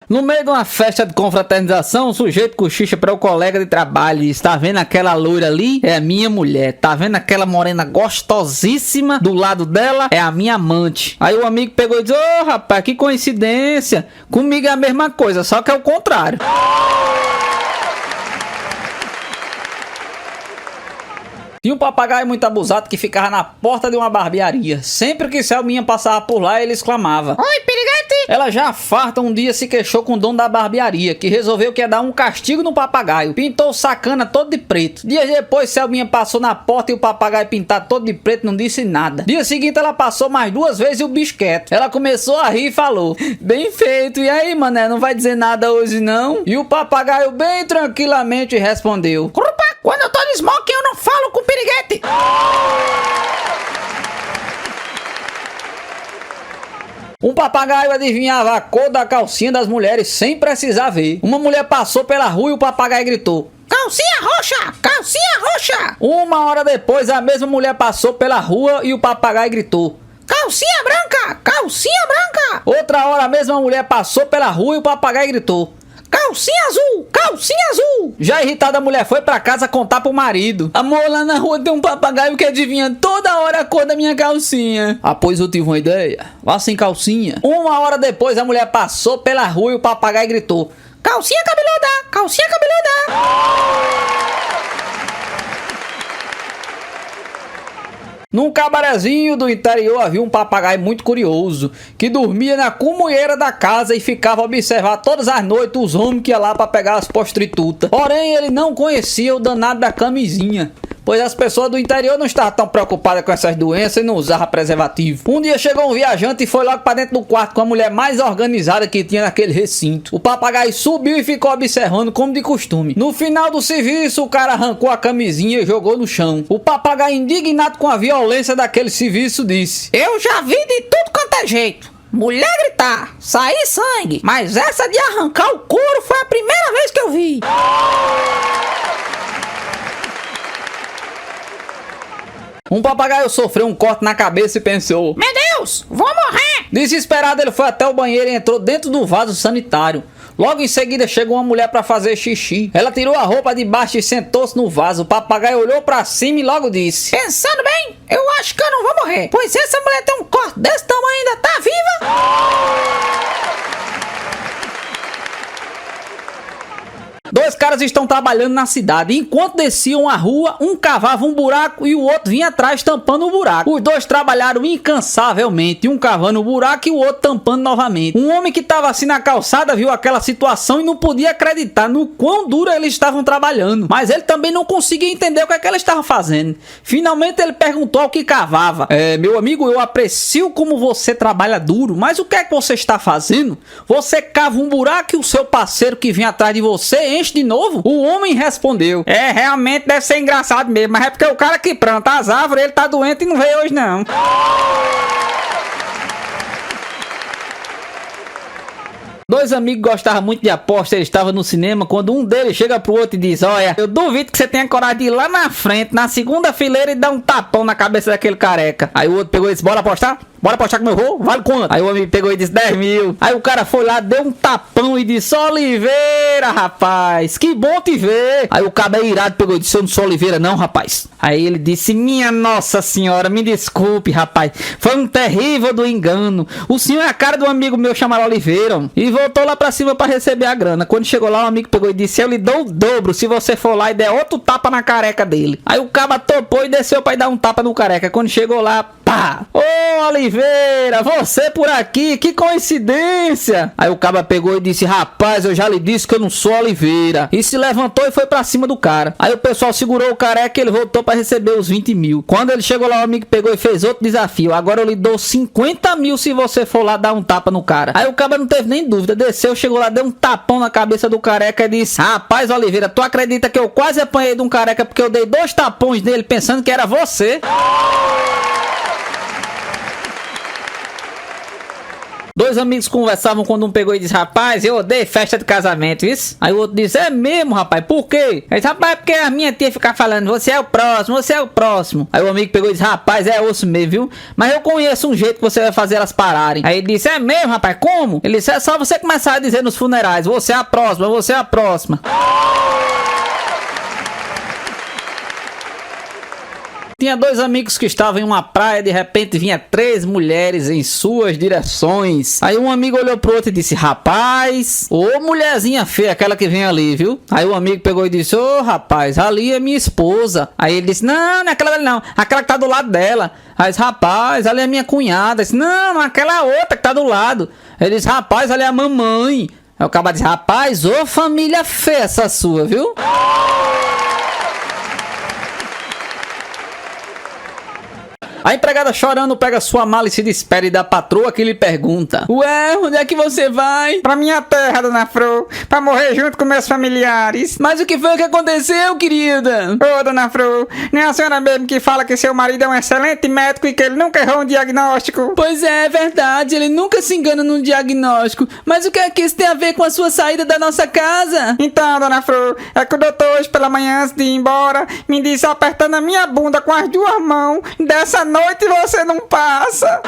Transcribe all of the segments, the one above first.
No meio de uma festa de confraternização, o sujeito cochicha para o colega de trabalho e diz: tá vendo aquela loira ali? É a minha mulher. Tá vendo aquela morena gostosíssima do lado dela? É a minha amante. Aí o amigo pegou e disse: ô rapaz, que coincidência. Comigo é a mesma coisa, só que é o contrário. Tinha um papagaio muito abusado que ficava na porta de uma barbearia. Sempre que Selminha passava por lá, ele exclamava: oi, piriguete! Ela já farta um dia se queixou com o dono da barbearia, que resolveu que ia dar um castigo no papagaio. Pintou o sacana todo de preto. Dias depois, Selminha passou na porta e o papagaio pintado todo de preto não disse nada. Dia seguinte, ela passou mais 2 vezes e o bicho quieto. Ela começou a rir e falou: bem feito, e aí, mané, não vai dizer nada hoje não? E o papagaio bem tranquilamente respondeu: quando eu tô de smoking eu não falo com piriguete. Um papagaio adivinhava a cor da calcinha das mulheres sem precisar ver. Uma mulher passou pela rua e o papagaio gritou: calcinha roxa! Calcinha roxa! 1 hora depois, a mesma mulher passou pela rua e o papagaio gritou: calcinha branca! Calcinha branca! Outra hora, a mesma mulher passou pela rua e o papagaio gritou: calcinha azul! Calcinha azul! Já irritada, a mulher foi pra casa contar pro marido: amor, lá na rua tem um papagaio que adivinha toda hora a cor da minha calcinha. Ah, pois eu tive uma ideia. Vá sem calcinha. 1 hora depois, a mulher passou pela rua e o papagaio gritou: calcinha cabeluda! Calcinha cabeluda! Num cabarezinho do interior havia um papagaio muito curioso, que dormia na comunheira da casa e ficava a observar todas as noites os homens que iam lá para pegar as prostitutas. Porém, ele não conhecia o danado da camisinha, pois as pessoas do interior não estavam tão preocupadas com essas doenças e não usavam preservativo. Um dia chegou um viajante e foi logo para dentro do quarto com a mulher mais organizada que tinha naquele recinto. O papagaio subiu e ficou observando como de costume. No final do serviço, o cara arrancou a camisinha e jogou no chão. O papagaio, indignado com a violência daquele serviço, disse: eu já vi de tudo quanto é jeito. Mulher gritar, sair sangue, mas essa de arrancar o couro foi a primeira vez que eu vi. Um papagaio sofreu um corte na cabeça e pensou: meu Deus, vou morrer! Desesperado, ele foi até o banheiro e entrou dentro do vaso sanitário. Logo em seguida chegou uma mulher para fazer xixi. Ela tirou a roupa de baixo e sentou-se no vaso. O papagaio olhou para cima e logo disse: pensando bem, eu acho que eu não vou morrer, pois essa mulher tem um corte desse tamanho e ainda tá viva. 2 caras estão trabalhando na cidade. Enquanto desciam a rua, um cavava um buraco e o outro vinha atrás tampando o buraco. Os 2 trabalharam incansavelmente, um cavando o buraco e o outro tampando novamente. Um homem que estava assim na calçada viu aquela situação e não podia acreditar no quão duro eles estavam trabalhando, mas ele também não conseguia entender o que é que eles estavam fazendo. Finalmente ele perguntou ao que cavava: meu amigo, eu aprecio como você trabalha duro, mas o que é que você está fazendo? Você cava um buraco e o seu parceiro que vinha atrás de você enche de novo? O homem respondeu: realmente deve ser engraçado mesmo, mas é porque o cara que planta as árvores, ele tá doente e não veio hoje não. 2 amigos gostavam muito de aposta, eles estavam no cinema, quando um deles chega pro outro e diz: olha, eu duvido que você tenha coragem de ir lá na frente, na segunda fileira, e dar um tapão na cabeça daquele careca. Aí o outro pegou e disse: bora apostar? Bora apostar como eu vou? Vale quanto? Aí o amigo pegou e disse: 10 mil. Aí o cara foi lá, deu um tapão e disse: Oliveira, rapaz, que bom te ver. Aí o cabelo irado pegou e disse: eu não sou Oliveira não, rapaz. Aí ele disse: minha nossa senhora, me desculpe, rapaz, foi um terrível do engano. O senhor é a cara de um amigo meu chamado Oliveira. E voltou lá pra cima pra receber a grana. Quando chegou lá, o amigo pegou e disse: eu lhe dou o dobro se você for lá e der outro tapa na careca dele. Aí o caba topou e desceu pra ir dar um tapa no careca. Quando chegou lá, pá! Ô Oliveira, você por aqui, que coincidência! Aí o caba pegou e disse: rapaz, eu já lhe disse que eu não sou Oliveira. E se levantou e foi pra cima do cara. Aí o pessoal segurou o careca e ele voltou pra receber os 20 mil. Quando ele chegou lá, o amigo pegou e fez outro desafio: agora eu lhe dou 50 mil se você for lá dar um tapa no cara. Aí o caba não teve nem dúvida, desceu, chegou lá, deu um tapão na cabeça do careca e disse: rapaz, Oliveira, tu acredita que eu quase apanhei de um careca porque eu dei 2 tapões nele pensando que era você? Dois amigos conversavam quando um pegou e disse: rapaz, eu odeio festa de casamento, isso? Aí o outro disse: é mesmo, rapaz, por quê? Ele disse: rapaz, porque a minha tia fica falando: você é o próximo, você é o próximo. Aí o amigo pegou e disse: rapaz, é osso mesmo, viu? Mas eu conheço um jeito que você vai fazer elas pararem. Aí ele disse: é mesmo, rapaz, como? Ele disse: é só você começar a dizer nos funerais: você é a próxima, você é a próxima. Tinha dois amigos que estavam em uma praia, de repente vinha 3 mulheres em suas direções. Aí um amigo olhou pro outro e disse: rapaz, ô mulherzinha feia, aquela que vem ali, viu? Aí o amigo pegou e disse: ô rapaz, ali é minha esposa. Aí ele disse: não, não é aquela ali não, aquela que tá do lado dela. Aí disse: rapaz, ali é minha cunhada. Ele disse: não, aquela outra que tá do lado. Ele disse: rapaz, ali é a mamãe. Aí o cara disse: rapaz, ô família feia essa sua, viu? A empregada chorando pega sua mala e se despede da patroa que lhe pergunta: ué, onde é que você vai? Pra minha terra, dona Fro, pra morrer junto com meus familiares. Mas o que foi que aconteceu, querida? Ô, dona Fro, não é a senhora mesmo que fala que seu marido é um excelente médico e que ele nunca errou um diagnóstico? Pois é verdade, ele nunca se engana num diagnóstico. Mas o que é que isso tem a ver com a sua saída da nossa casa? Então, dona Fro, é que o doutor hoje pela manhã, antes de ir embora, me disse apertando a minha bunda com as 2 mãos: dessa noite você não passa.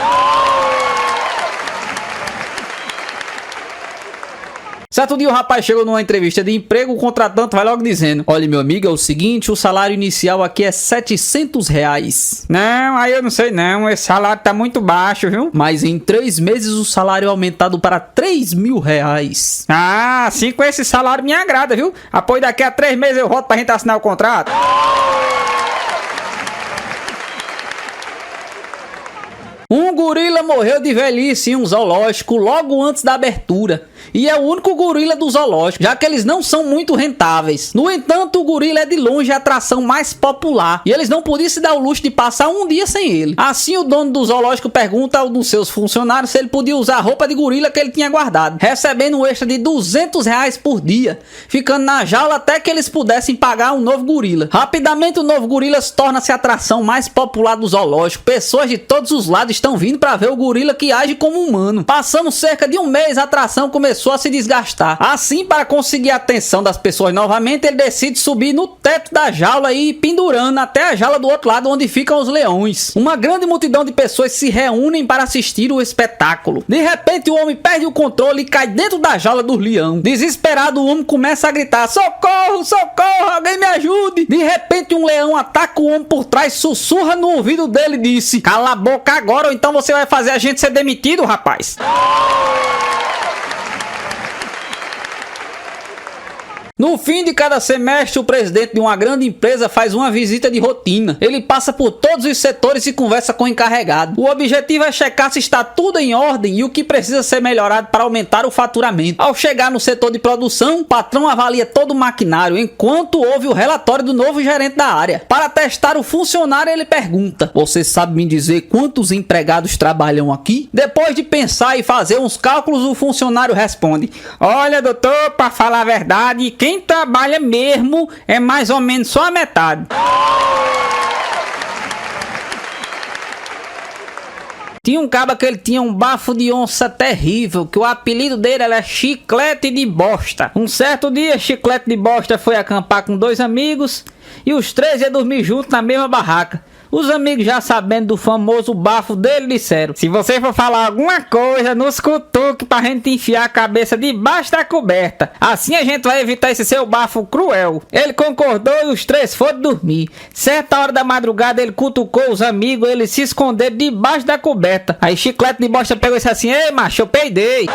Certo dia o rapaz chegou numa entrevista de emprego, o contratante vai logo dizendo: olha, meu amigo, é o seguinte, o salário inicial aqui é R$700. Não, aí eu não sei não, esse salário tá muito baixo, viu? Mas em 3 meses o salário é aumentado para R$3.000. Ah, sim, com esse salário me agrada, viu? Após daqui a 3 meses eu volto pra gente assinar o contrato. Um gorila morreu de velhice em um zoológico logo antes da abertura. E é o único gorila do zoológico, já que eles não são muito rentáveis. No entanto, o gorila é de longe a atração mais popular, e eles não podiam se dar o luxo de passar um dia sem ele. Assim, o dono do zoológico pergunta ao dos seus funcionários se ele podia usar a roupa de gorila que ele tinha guardado, recebendo um extra de R$200 por dia, ficando na jaula até que eles pudessem pagar um novo gorila. Rapidamente, o novo gorila torna-se a atração mais popular do zoológico. Pessoas de todos os lados estão vindo para ver o gorila que age como humano. Passando cerca de um mês, a atração começou a se desgastar. Assim, para conseguir a atenção das pessoas novamente, ele decide subir no teto da jaula e ir pendurando até a jaula do outro lado onde ficam os leões. Uma grande multidão de pessoas se reúnem para assistir o espetáculo. De repente, o homem perde o controle e cai dentro da jaula do leão. Desesperado, o homem começa a gritar: socorro, socorro, alguém me ajude. De repente, um leão ataca o homem por trás, sussurra no ouvido dele e disse: cala a boca agora ou então você vai fazer a gente ser demitido, rapaz. No fim de cada semestre, o presidente de uma grande empresa faz uma visita de rotina. Ele passa por todos os setores e conversa com o encarregado. O objetivo é checar se está tudo em ordem e o que precisa ser melhorado para aumentar o faturamento. Ao chegar no setor de produção, o patrão avalia todo o maquinário, enquanto ouve o relatório do novo gerente da área. Para testar o funcionário, ele pergunta: você sabe me dizer quantos empregados trabalham aqui? Depois de pensar e fazer uns cálculos, o funcionário responde: olha, doutor, para falar a verdade, quem trabalha mesmo é mais ou menos só a metade. Tinha um caba que ele tinha um bafo de onça terrível, que o apelido dele era Chiclete de Bosta. Um certo dia, Chiclete de Bosta foi acampar com 2 amigos e os 3 iam dormir juntos na mesma barraca. Os amigos, já sabendo do famoso bafo dele, disseram: se você for falar alguma coisa, nos cutuque pra gente enfiar a cabeça debaixo da coberta. Assim a gente vai evitar esse seu bafo cruel. Ele concordou e os 3 foram dormir. Certa hora da madrugada, ele cutucou os amigos, eles se esconderam debaixo da coberta. Aí Chiclete de Bosta pegou e disse assim: ei, macho, eu peidei.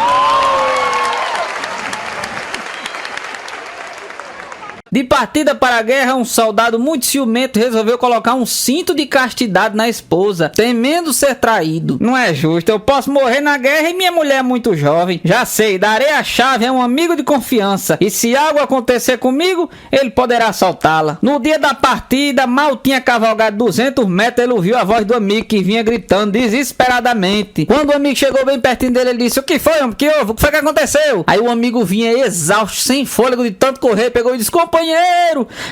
De partida para a guerra, um soldado muito ciumento resolveu colocar um cinto de castidade na esposa, temendo ser traído. Não é justo, eu posso morrer na guerra e minha mulher é muito jovem. Já sei, darei a chave a um amigo de confiança, e se algo acontecer comigo, ele poderá soltá-la. No dia da partida, mal tinha cavalgado 200 metros, ele ouviu a voz do amigo que vinha gritando desesperadamente. Quando o amigo chegou bem pertinho dele, ele disse: o que foi, homem? Que houve? O que foi que aconteceu? Aí o amigo vinha exausto, sem fôlego de tanto correr, pegou e disse: companheiro,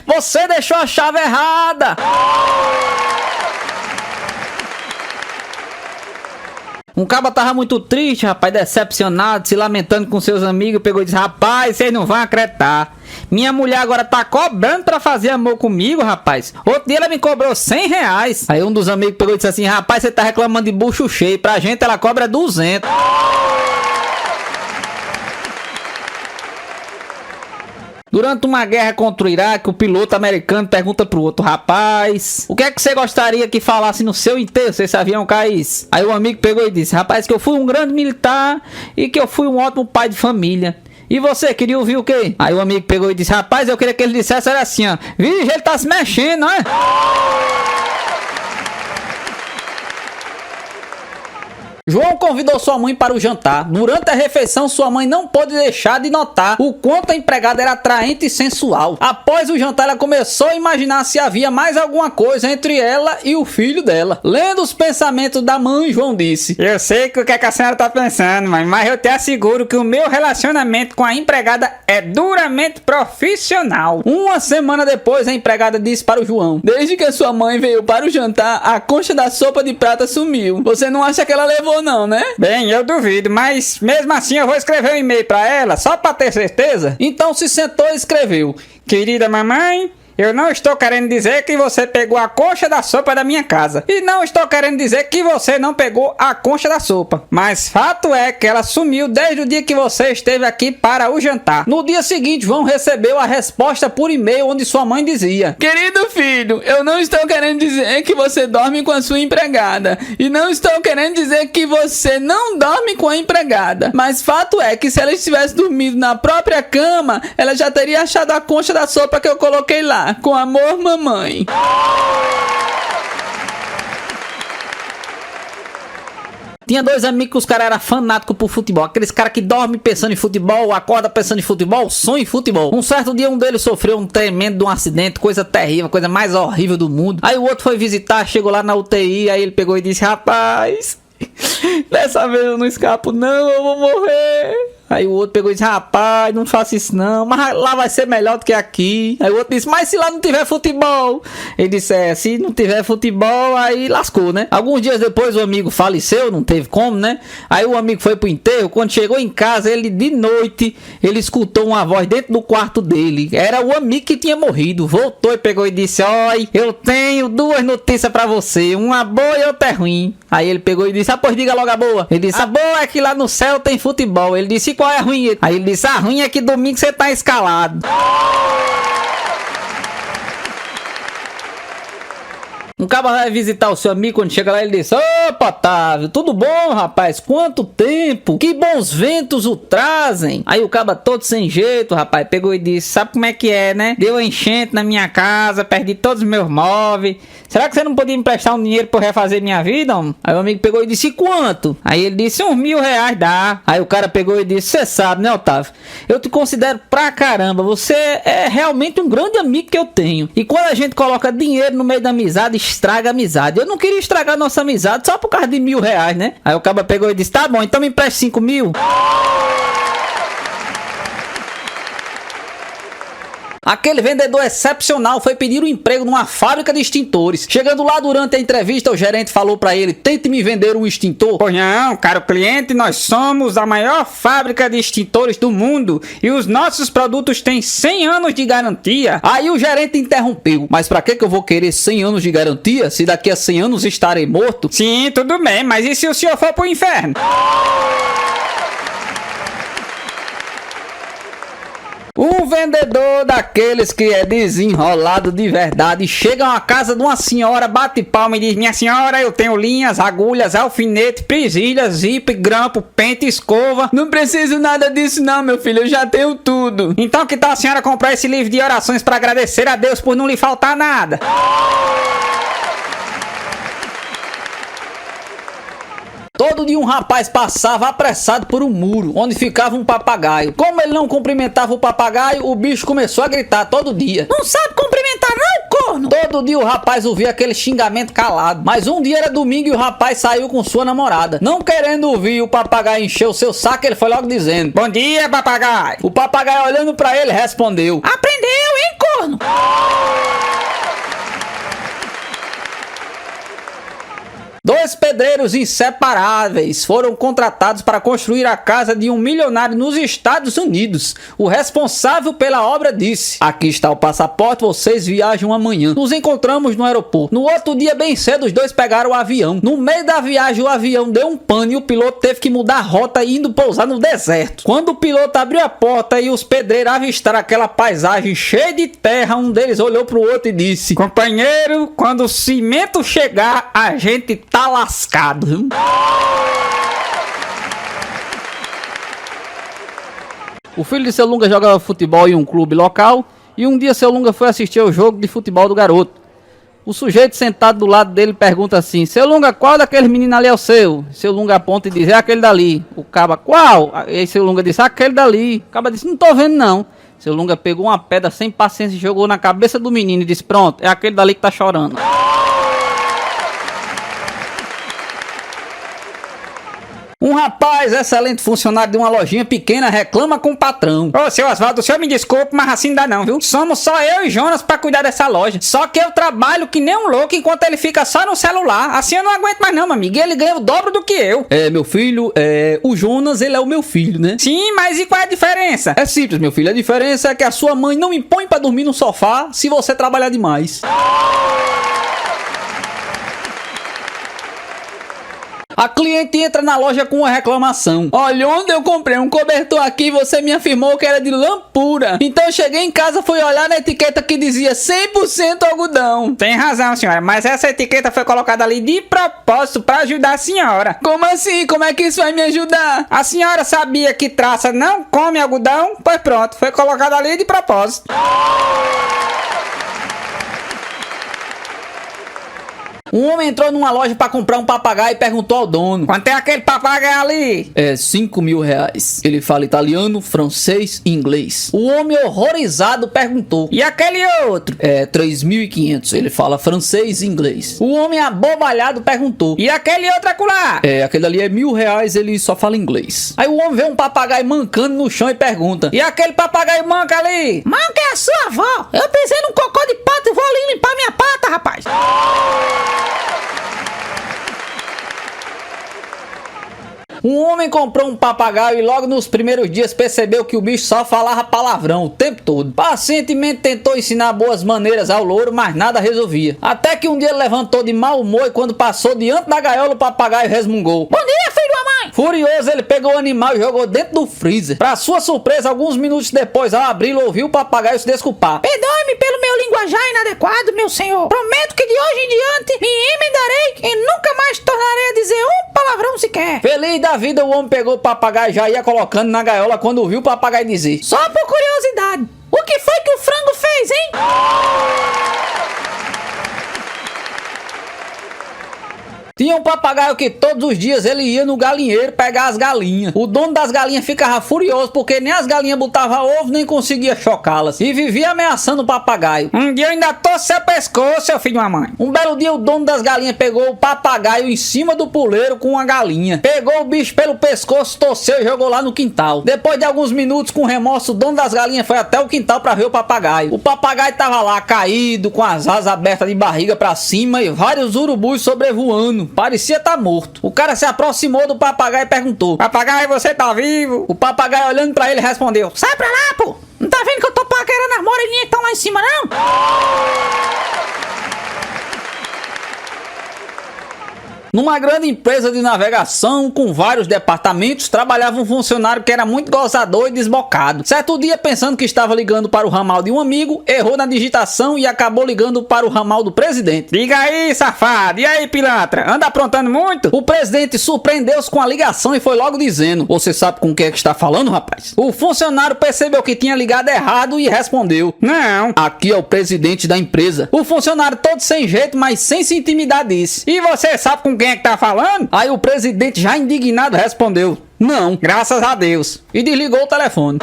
você deixou a chave errada. Um caba tava muito triste, rapaz, decepcionado, se lamentando com seus amigos, pegou e disse: rapaz, vocês não vão acreditar. Minha mulher agora tá cobrando pra fazer amor comigo, rapaz. Outro dia ela me cobrou R$100. Aí um dos amigos pegou e disse assim: rapaz, você tá reclamando de bucho cheio, pra gente ela cobra 200. Durante uma guerra contra o Iraque, o piloto americano pergunta pro outro: rapaz, o que é que você gostaria que falasse no seu enterro se esse avião caísse? Aí o amigo pegou e disse: rapaz, que eu fui um grande militar e que eu fui um ótimo pai de família. E você, queria ouvir o quê? Aí o amigo pegou e disse: rapaz, eu queria que ele dissesse era assim, ó: vixe, ele tá se mexendo, não é? João convidou sua mãe para o jantar. Durante a refeição, sua mãe não pôde deixar de notar o quanto a empregada era atraente e sensual. Após o jantar, ela começou a imaginar se havia mais alguma coisa entre ela e o filho dela. Lendo os pensamentos da mãe, João disse: eu sei o que a senhora tá pensando, mãe, mas eu te asseguro que o meu relacionamento com a empregada é duramente profissional. Uma semana depois, a empregada disse para o João: desde que a sua mãe veio para o jantar, a concha da sopa de prata sumiu. Você não acha que ela levou não, né? Bem, eu duvido, mas mesmo assim eu vou escrever um e-mail pra ela, só pra ter certeza. Então se sentou e escreveu: querida mamãe, eu não estou querendo dizer que você pegou a concha da sopa da minha casa. E não estou querendo dizer que você não pegou a concha da sopa. Mas fato é que ela sumiu desde o dia que você esteve aqui para o jantar. No dia seguinte, João recebeu a resposta por e-mail onde sua mãe dizia: querido filho, eu não estou querendo dizer que você dorme com a sua empregada. E não estou querendo dizer que você não dorme com a empregada. Mas fato é que se ela estivesse dormindo na própria cama, ela já teria achado a concha da sopa que eu coloquei lá. Com amor, mamãe. Tinha dois amigos que os caras eram fanáticos por futebol. Aqueles caras que dormem pensando em futebol, acorda pensando em futebol, sonha em futebol. Um certo dia um deles sofreu um tremendo de um acidente, coisa terrível, coisa mais horrível do mundo. Aí o outro foi visitar, chegou lá na UTI, aí ele pegou e disse: rapaz, dessa vez eu não escapo não, eu vou morrer. Aí o outro pegou e disse: rapaz, não faça isso não, mas lá vai ser melhor do que aqui. Aí o outro disse: mas se lá não tiver futebol? Ele disse: se não tiver futebol, aí lascou, né? Alguns dias depois o amigo faleceu, não teve como, né? Aí o amigo foi pro enterro. Quando chegou em casa, ele de noite, ele escutou uma voz dentro do quarto dele. Era o amigo que tinha morrido. Voltou e pegou e disse: oi, eu tenho duas notícias pra você, uma boa e outra ruim. Aí ele pegou e disse: pois diga logo a boa. Ele disse: a boa é que lá no céu tem futebol. Ele disse: qual é a ruim? Aí ele disse: a ruim é que domingo você tá escalado. Um cara vai visitar o seu amigo, quando chega lá ele diz: opa, Otávio, tudo bom, rapaz? Quanto tempo? Que bons ventos o trazem. Aí o cara todo sem jeito, rapaz, pegou e disse: sabe como é que é, né? Deu enchente na minha casa, perdi todos os meus móveis. Será que você não podia me emprestar um dinheiro pra eu refazer minha vida, homem? Aí o amigo pegou e disse: quanto? Aí ele disse: uns R$1.000 dá. Aí o cara pegou e disse: você sabe, né, Otávio? Eu te considero pra caramba. Você é realmente um grande amigo que eu tenho. E quando a gente coloca dinheiro no meio da amizade, estraga a amizade. Eu não queria estragar nossa amizade só por causa de R$1.000, né? Aí o cara pegou e disse: tá bom, então me empreste 5.000. Aquele vendedor excepcional foi pedir um emprego numa fábrica de extintores. Chegando lá durante a entrevista, o gerente falou pra ele: tente me vender um extintor. Pois não, caro cliente, nós somos a maior fábrica de extintores do mundo e os nossos produtos têm 100 anos de garantia. Aí o gerente interrompeu: mas pra que eu vou querer 100 anos de garantia se daqui a 100 anos estarei morto? Sim, tudo bem, mas e se o senhor for pro inferno? Um vendedor daqueles que é desenrolado de verdade chega a uma casa de uma senhora, bate palma e diz: minha senhora, eu tenho linhas, agulhas, alfinete, presilhas, zíper, grampo, pente, escova. Não preciso nada disso não, meu filho, eu já tenho tudo. Então que tal a senhora comprar esse livro de orações para agradecer a Deus por não lhe faltar nada? Todo dia um rapaz passava apressado por um muro, onde ficava um papagaio. Como ele não cumprimentava o papagaio, o bicho começou a gritar todo dia: não sabe cumprimentar não, corno? Todo dia o rapaz ouvia aquele xingamento calado. Mas um dia era domingo e o rapaz saiu com sua namorada. Não querendo ouvir o papagaio encher o seu saco, ele foi logo dizendo: bom dia, papagaio. O papagaio, olhando pra ele, respondeu: aprendeu, hein, corno? Dois pedreiros inseparáveis foram contratados para construir a casa de um milionário nos Estados Unidos. O responsável pela obra disse: aqui está o passaporte, vocês viajam amanhã. Nos encontramos no aeroporto. No outro dia, bem cedo, os dois pegaram o avião. No meio da viagem, o avião deu um pane e o piloto teve que mudar a rota indo pousar no deserto. Quando o piloto abriu a porta e os pedreiros avistaram aquela paisagem cheia de terra, um deles olhou pro outro e disse: companheiro, quando o cimento chegar, a gente tá lascado, viu? O filho de seu Lunga jogava futebol em um clube local e um dia seu Lunga foi assistir ao jogo de futebol do garoto. O sujeito sentado do lado dele pergunta assim: seu Lunga, qual daqueles meninos ali é o seu? Seu Lunga aponta e diz: é aquele dali. O caba: qual? E aí seu Lunga disse: aquele dali. O caba disse: não tô vendo não. Seu Lunga pegou uma pedra sem paciência e jogou na cabeça do menino e disse: pronto, é aquele dali que tá chorando. Um rapaz, excelente funcionário de uma lojinha pequena, reclama com o patrão: ô, seu Oswaldo, o senhor me desculpe, mas assim não dá não, viu? Somos só eu e Jonas pra cuidar dessa loja. Só que eu trabalho que nem um louco enquanto ele fica só no celular. Assim eu não aguento mais não, meu amigo. Ele ganha o dobro do que eu. Meu filho, o Jonas, ele é o meu filho, né? Sim, mas e qual é a diferença? É simples, meu filho. A diferença é que a sua mãe não me põe pra dormir no sofá se você trabalhar demais. A cliente entra na loja com uma reclamação: olha, onde eu comprei um cobertor aqui, você me afirmou que era de lã pura. Então eu cheguei em casa, fui olhar na etiqueta que dizia 100% algodão. Tem razão, senhora, mas essa etiqueta foi colocada ali de propósito para ajudar a senhora. Como assim? Como é que isso vai me ajudar? A senhora sabia que traça não come algodão? Pois pronto, foi colocada ali de propósito. Um homem entrou numa loja para comprar um papagaio e perguntou ao dono: quanto é aquele papagaio ali? É 5 mil reais. Ele fala italiano, francês e inglês. O homem horrorizado perguntou: e aquele outro? É 3.500. Ele fala francês e inglês. O homem abobalhado perguntou: e aquele outro acolá? Aquele ali é 1.000 reais, ele só fala inglês. Aí o homem vê um papagaio mancando no chão e pergunta: e aquele papagaio manca ali? Manca é a sua avó. Eu pensei num cocô de pato e vou ali limpar minha pata, rapaz. Um homem comprou um papagaio e logo nos primeiros dias percebeu que o bicho só falava palavrão o tempo todo. Pacientemente tentou ensinar boas maneiras ao louro, mas nada resolvia. Até que um dia ele levantou de mau humor e quando passou diante da gaiola, o papagaio resmungou: bom dia, filho da mãe! Furioso, ele pegou o animal e jogou dentro do freezer. Pra sua surpresa, alguns minutos depois, ao abri-lo, ouviu o papagaio se desculpar: perdoe-me pelo meu linguajar inadequado, meu senhor. Prometo que de hoje em diante me emendarei e nunca mais tornarei a dizer um palavrão sequer. Feliz da vida, o homem pegou o papagaio e já ia colocando na gaiola quando ouviu o papagaio dizer: só por curiosidade, o que foi que o frango fez, hein? Tinha um papagaio que todos os dias ele ia no galinheiro pegar as galinhas. O dono das galinhas ficava furioso porque nem as galinhas botavam ovo nem conseguia chocá-las. E vivia ameaçando o papagaio: um dia eu ainda torço seu pescoço, seu filho de uma mãe. Um belo dia o dono das galinhas pegou o papagaio em cima do puleiro com uma galinha. Pegou o bicho pelo pescoço, torceu e jogou lá no quintal. Depois de alguns minutos, com remorso, o dono das galinhas foi até o quintal para ver o papagaio. O papagaio tava lá caído, com as asas abertas de barriga para cima e vários urubus sobrevoando. Parecia estar morto. O cara se aproximou do papagaio e perguntou: papagaio, você tá vivo? O papagaio, olhando pra ele, respondeu: sai pra lá, pô! Não tá vendo que eu tô paquerando as moreninhas que estão lá em cima, não? Numa grande empresa de navegação com vários departamentos, trabalhava um funcionário que era muito gozador e desbocado. Certo dia, pensando que estava ligando para o ramal de um amigo, errou na digitação e acabou ligando para o ramal do presidente. Liga aí, safado! E aí, pilantra? Anda aprontando muito? O presidente surpreendeu-se com a ligação e foi logo dizendo: você sabe com quem é que está falando, rapaz? O funcionário percebeu que tinha ligado errado e respondeu: não, aqui é o presidente da empresa. O funcionário, todo sem jeito, mas sem se intimidar, disse: e você sabe com quem é que tá falando? Aí o presidente, já indignado, respondeu: não, graças a Deus, e desligou o telefone.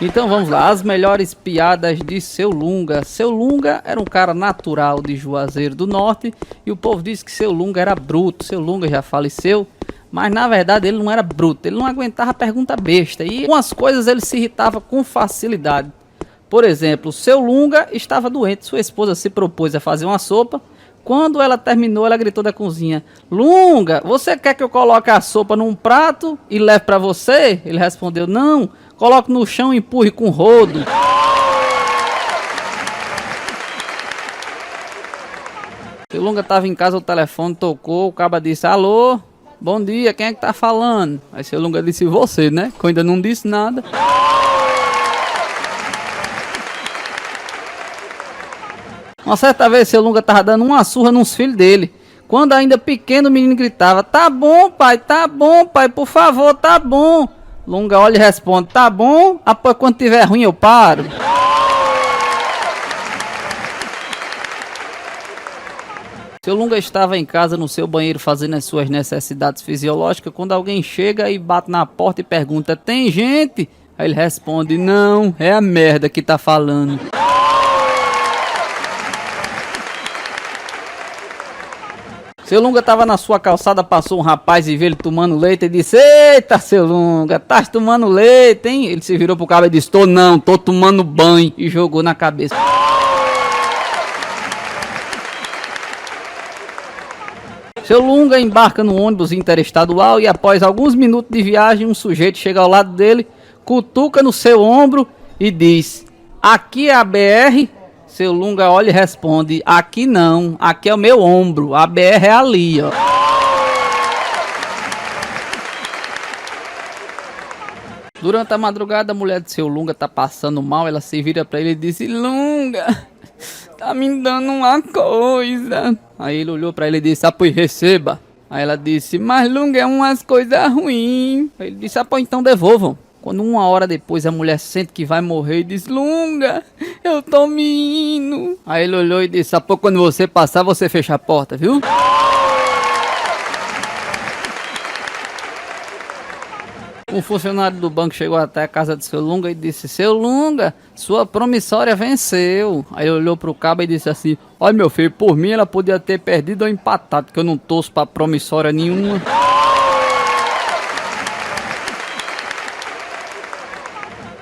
Então vamos lá, as melhores piadas de Seu Lunga. Seu Lunga era um cara natural de Juazeiro do Norte e o povo disse que Seu Lunga era bruto. Seu Lunga já faleceu, mas na verdade ele não era bruto, ele não aguentava pergunta besta e com as coisas ele se irritava com facilidade. Por exemplo, seu Lunga estava doente, sua esposa se propôs a fazer uma sopa. Quando ela terminou, ela gritou da cozinha: Lunga, você quer que eu coloque a sopa num prato e leve para você? Ele respondeu: não, coloque no chão e empurre com rodo. Seu Lunga estava em casa, o telefone tocou, o caba disse: alô, bom dia, quem é que tá falando? Aí seu Lunga disse: você, né? Que eu ainda não disse nada. Uma certa vez seu Lunga tava dando uma surra nos filhos dele. Quando ainda pequeno o menino gritava: tá bom pai, por favor, tá bom. Lunga olha e responde: tá bom, após quando tiver ruim eu paro. Seu Lunga estava em casa no seu banheiro fazendo as suas necessidades fisiológicas quando alguém chega e bate na porta e pergunta: tem gente? Aí ele responde: não, é a merda que tá falando. Seu Lunga tava na sua calçada, passou um rapaz e viu ele tomando leite e disse: eita, seu Lunga, tá tomando leite, hein? Ele se virou pro cara e disse: tô tomando banho, e jogou na cabeça. Seu Lunga embarca no ônibus interestadual e após alguns minutos de viagem, um sujeito chega ao lado dele, cutuca no seu ombro e diz: aqui é a BR? Seu Lunga olha e responde: aqui não, aqui é o meu ombro, a BR é ali, ó. Durante a madrugada, a mulher de seu Lunga tá passando mal, ela se vira pra ele e disse: Lunga, tá me dando uma coisa. Aí ele olhou pra ele e disse: pois receba. Aí ela disse: mas Lunga, é umas coisas ruins. Aí ele disse: pois então devolvam. Quando uma hora depois a mulher sente que vai morrer e diz: Lunga, eu tô me indo. Aí ele olhou e disse: pô, quando você passar, você fecha a porta, viu? Um funcionário do banco chegou até a casa de seu Lunga e disse: seu Lunga, sua promissória venceu. Aí ele olhou pro cabo e disse assim: olha meu filho, por mim ela podia ter perdido ou empatado, porque eu não torço pra promissória nenhuma.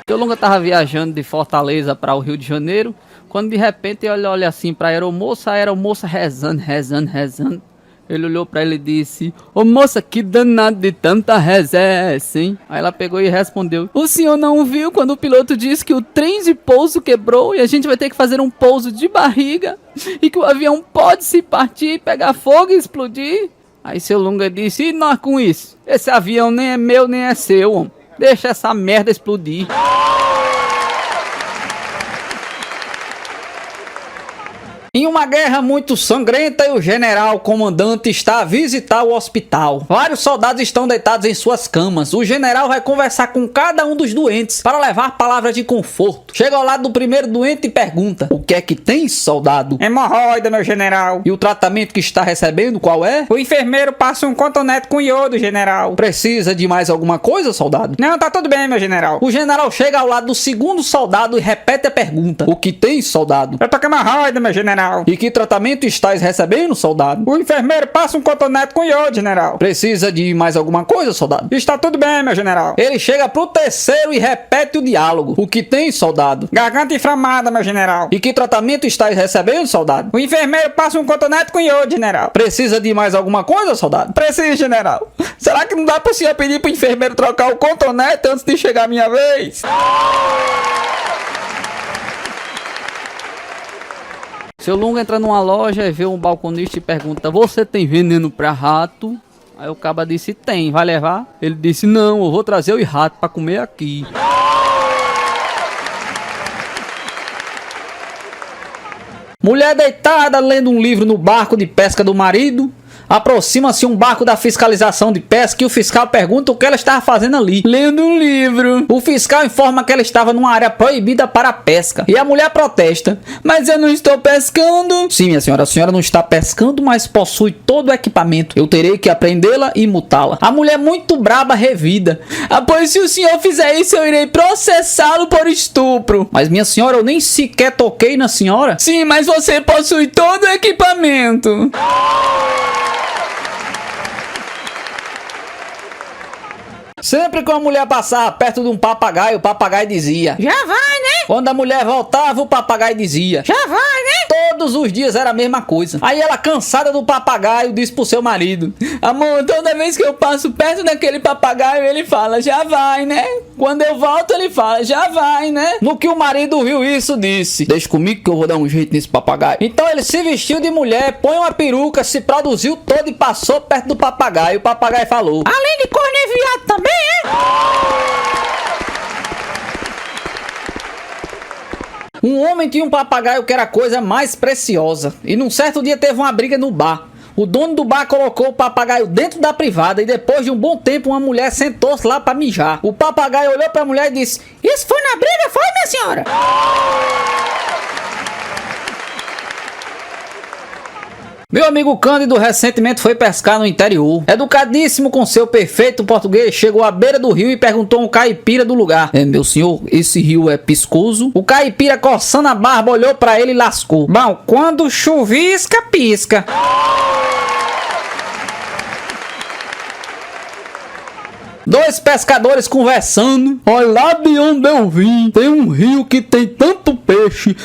Seu Lunga tava viajando de Fortaleza para o Rio de Janeiro, quando de repente ele olha assim pra aeromoça, a aeromoça rezando. Ele olhou pra ele e disse: ô moça, que danado de tanta reza é essa, hein? Aí ela pegou e respondeu: o senhor não viu quando o piloto disse que o trem de pouso quebrou e a gente vai ter que fazer um pouso de barriga e que o avião pode se partir, pegar fogo e explodir? Aí seu Lunga disse: e nós com isso? Esse avião nem é meu nem é seu, homem. Deixa essa merda explodir. Em uma guerra muito sangrenta, o general comandante está a visitar o hospital. Vários soldados estão deitados em suas camas. O general vai conversar com cada um dos doentes para levar palavras de conforto. Chega ao lado do primeiro doente e pergunta: o que é que tem, soldado? Hemorroida, meu general. E o tratamento que está recebendo, qual é? O enfermeiro passa um cotonete com iodo, general. Precisa de mais alguma coisa, soldado? Não, tá tudo bem, meu general. O general chega ao lado do segundo soldado e repete a pergunta: o que tem, soldado? Eu tô com hemorroida, meu general. E que tratamento estás recebendo, soldado? O enfermeiro passa um cotonete com iodo, general. Precisa de mais alguma coisa, soldado? Está tudo bem, meu general. Ele chega pro terceiro e repete o diálogo: o que tem, soldado? Garganta inflamada, meu general. E que tratamento estás recebendo, soldado? O enfermeiro passa um cotonete com iodo, general. Precisa de mais alguma coisa, soldado? Precisa, general. Será que não dá pro senhor pedir pro enfermeiro trocar o cotonete antes de chegar a minha vez? Seu Lunga entra numa loja e vê um balconista e pergunta: você tem veneno pra rato? Aí o caba disse: tem, vai levar? Ele disse: não, eu vou trazer o rato pra comer aqui. Mulher deitada lendo um livro no barco de pesca do marido. Aproxima-se um barco da fiscalização de pesca e o fiscal pergunta o que ela estava fazendo ali. Lendo um livro. O fiscal informa que ela estava numa área proibida para a pesca. E a mulher protesta: mas eu não estou pescando. Sim, minha senhora, a senhora não está pescando, mas possui todo o equipamento. Eu terei que apreendê-la e multá-la. A mulher, muito braba, revida: pois se o senhor fizer isso, eu irei processá-lo por estupro. Mas minha senhora, eu nem sequer toquei na senhora. Sim, mas você possui todo o equipamento. Sempre que uma mulher passava perto de um papagaio, o papagaio dizia: já vai, né? Quando a mulher voltava, o papagaio dizia: já vai, né? Todos os dias era a mesma coisa. Aí ela, cansada do papagaio, disse pro seu marido: amor, toda vez que eu passo perto daquele papagaio, ele fala: já vai, né? Quando eu volto, ele fala: já vai, né? No que o marido viu isso, disse: deixa comigo que eu vou dar um jeito nesse papagaio. Então ele se vestiu de mulher, põe uma peruca, se produziu todo e passou perto do papagaio. O papagaio falou: além de corno e viado também, é? Um homem tinha um papagaio que era a coisa mais preciosa. E num certo dia teve uma briga no bar. O dono do bar colocou o papagaio dentro da privada e depois de um bom tempo uma mulher sentou-se lá para mijar. O papagaio olhou para a mulher e disse: isso foi na briga, foi, minha senhora? Meu amigo Cândido recentemente foi pescar no interior. Educadíssimo com seu perfeito português, chegou à beira do rio e perguntou a um caipira do lugar: meu senhor, esse rio é piscoso? O caipira, coçando a barba, olhou pra ele e lascou: bom, quando chuvisca, pisca. Dois pescadores conversando. Olha, lá de onde eu vim tem um rio que tem tanto peixe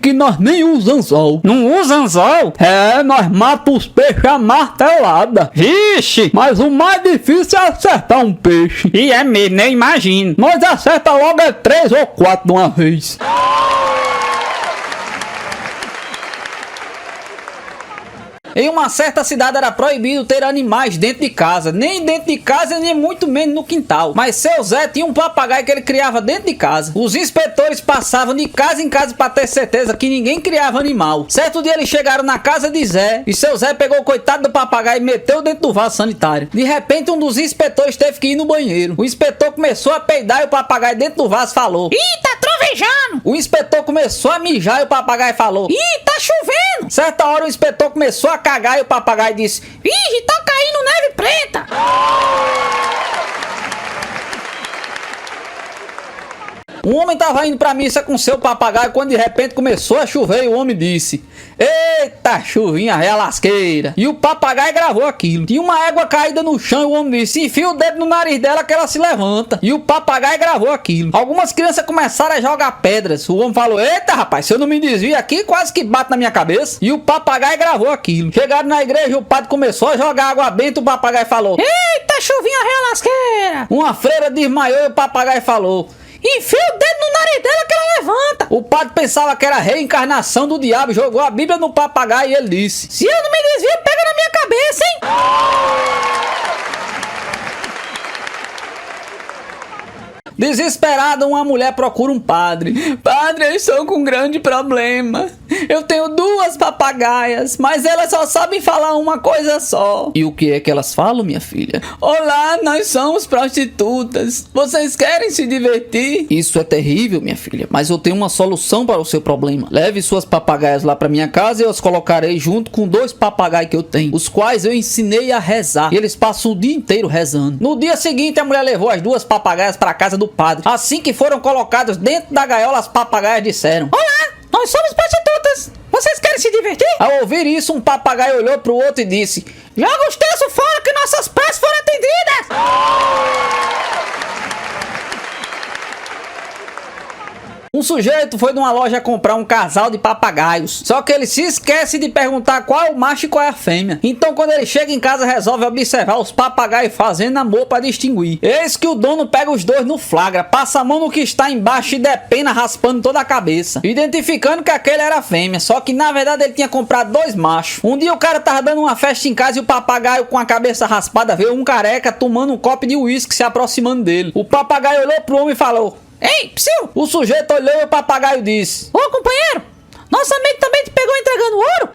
que nós nem usamos anzol. Não usa anzol? É, nós matamos os peixes a martelada. Vixe! Mas o mais difícil é acertar um peixe. E é mesmo, né? Imagino. Nós acerta logo 3 ou 4 de uma vez. Em uma certa cidade era proibido ter animais dentro de casa, nem dentro de casa, nem muito menos no quintal. Mas seu Zé tinha um papagaio que ele criava dentro de casa. Os inspetores passavam de casa em casa para ter certeza que ninguém criava animal. Certo dia eles chegaram na casa de Zé e seu Zé pegou o coitado do papagaio e meteu dentro do vaso sanitário. De repente um dos inspetores teve que ir no banheiro. O inspetor começou a peidar e o papagaio dentro do vaso falou: ih, tá trovejando! O inspetor começou a mijar e o papagaio falou: ih, tá chovendo! Certa hora o inspetor começou a cagar e o papagaio disse: ih, tá caindo neve preta! Um homem estava indo pra missa com seu papagaio quando de repente começou a chover e o homem disse: eita, chuvinha é lasqueira. E o papagaio gravou aquilo. Tinha uma égua caída no chão e o homem disse: enfia o dedo no nariz dela que ela se levanta. E o papagaio gravou aquilo. Algumas crianças começaram a jogar pedras. O homem falou: eita, rapaz, se eu não me desvio aqui, quase que bate na minha cabeça. E o papagaio gravou aquilo. Chegaram na igreja, o padre começou a jogar água benta. O papagaio falou: eita, chuvinha é lasqueira. Uma freira desmaiou e o papagaio falou: enfia o dedo no nariz dela que ela levanta. O padre pensava que era a reencarnação do diabo, jogou a Bíblia no papagaio e ele disse: se eu não me desvio, pega na minha cabeça, hein? Desesperada, uma mulher procura um padre. Padre, eu estou com um grande problema. Eu tenho 2 papagaias, mas elas só sabem falar uma coisa só. E o que é que elas falam, minha filha? Olá, nós somos prostitutas. Vocês querem se divertir? Isso é terrível, minha filha, mas eu tenho uma solução para o seu problema. Leve suas papagaias lá para minha casa e eu as colocarei junto com 2 papagaios que eu tenho, os quais eu ensinei a rezar. E eles passam o dia inteiro rezando. No dia seguinte, a mulher levou as 2 papagaias para a casa do padre. Assim que foram colocados dentro da gaiola, as papagaias disseram: olá, nós somos prostitutas. Vocês querem se divertir? Ao ouvir isso, um papagaio olhou pro outro e disse: joga os terços fora que nossas preces foram atendidas. Um sujeito foi numa loja comprar um casal de papagaios, só que ele se esquece de perguntar qual é o macho e qual é a fêmea. Então quando ele chega em casa, resolve observar os papagaios fazendo amor para distinguir. Eis que o dono pega os 2 no flagra, passa a mão no que está embaixo e depena raspando toda a cabeça, identificando que aquele era a fêmea, só que na verdade ele tinha comprado 2 machos. Um dia o cara tava dando uma festa em casa e o papagaio com a cabeça raspada veio um careca tomando um copo de uísque se aproximando dele. O papagaio olhou pro homem e falou: ei, psiu! O sujeito olhou e o papagaio disse: ô companheiro, nosso amigo também te pegou entregando ouro?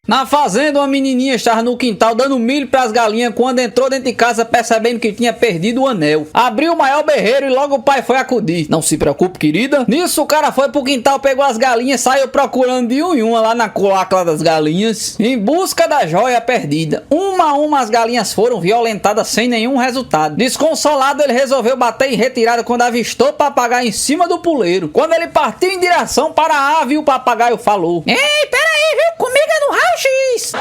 Na fazenda, uma menininha estava no quintal dando milho para as galinhas quando entrou dentro de casa percebendo que tinha perdido o anel. Abriu o maior berreiro e logo o pai foi acudir. Não se preocupe, querida. Nisso o cara foi pro quintal, pegou as galinhas, saiu procurando de um em uma lá na cloaca das galinhas em busca da joia perdida. Uma a uma as galinhas foram violentadas sem nenhum resultado. Desconsolado, ele resolveu bater em retirada quando avistou o papagaio em cima do puleiro. Quando ele partiu em direção para a ave, o papagaio falou: ei, peraí, viu? Comigo é no raio-x.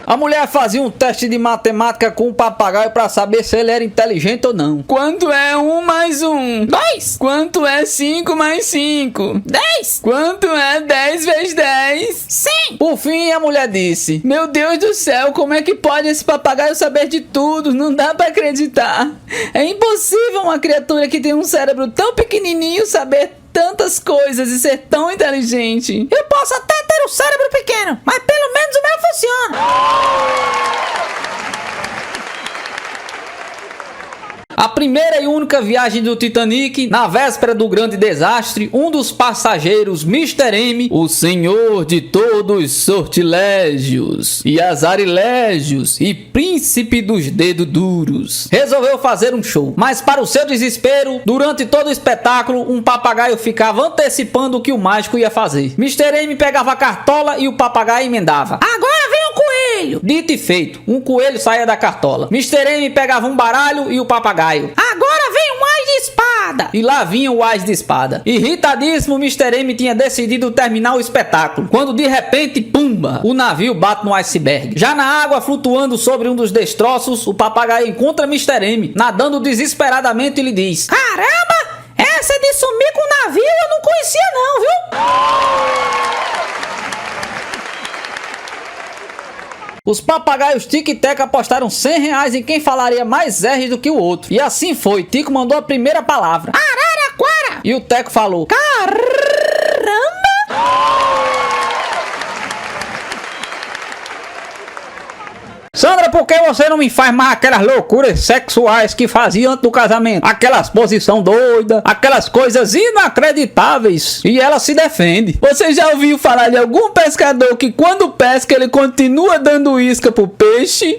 A mulher fazia um teste de matemática com o papagaio para saber se ele era inteligente ou não. Quanto é 1 mais 1? 2. Quanto é 5 mais 5? 10. Quanto é 10 vezes 10? 100. Por fim, a mulher disse: Meu Deus do céu, como é que pode esse papagaio saber de tudo? Não dá pra acreditar. É impossível uma criatura que tem um cérebro tão pequenininho saber tantas coisas e ser tão inteligente. Eu posso até ter um cérebro pequeno, mas pelo menos o meu funciona. A primeira e única viagem do Titanic, na véspera do grande desastre, um dos passageiros, Mr. M, o senhor de todos os sortilégios e azarilégios e príncipe dos dedos duros, resolveu fazer um show. Mas para o seu desespero, durante todo o espetáculo, um papagaio ficava antecipando o que o mágico ia fazer. Mr. M pegava a cartola e o papagaio emendava: agora vem o coelho! Dito e feito, um coelho saía da cartola. Mr. M pegava um baralho e o papagaio: agora vem um ás de espada! E lá vinha o ás de espada. Irritadíssimo, Mr. M tinha decidido terminar o espetáculo, quando de repente, pumba, o navio bate no iceberg. Já na água, flutuando sobre um dos destroços, o papagaio encontra Mr. M, nadando desesperadamente, e lhe diz: caramba, essa de sumir com o navio eu não conhecia não, viu? Os papagaios Tico e Teco apostaram R$100 em quem falaria mais R's do que o outro. E assim foi. Tico mandou a primeira palavra: Araraquara! E o Teco falou: caramba! Sandra, por que você não me faz mais aquelas loucuras sexuais que fazia antes do casamento? Aquelas posição doida, aquelas coisas inacreditáveis. E ela se defende. Você já ouviu falar de algum pescador que quando pesca ele continua dando isca pro peixe?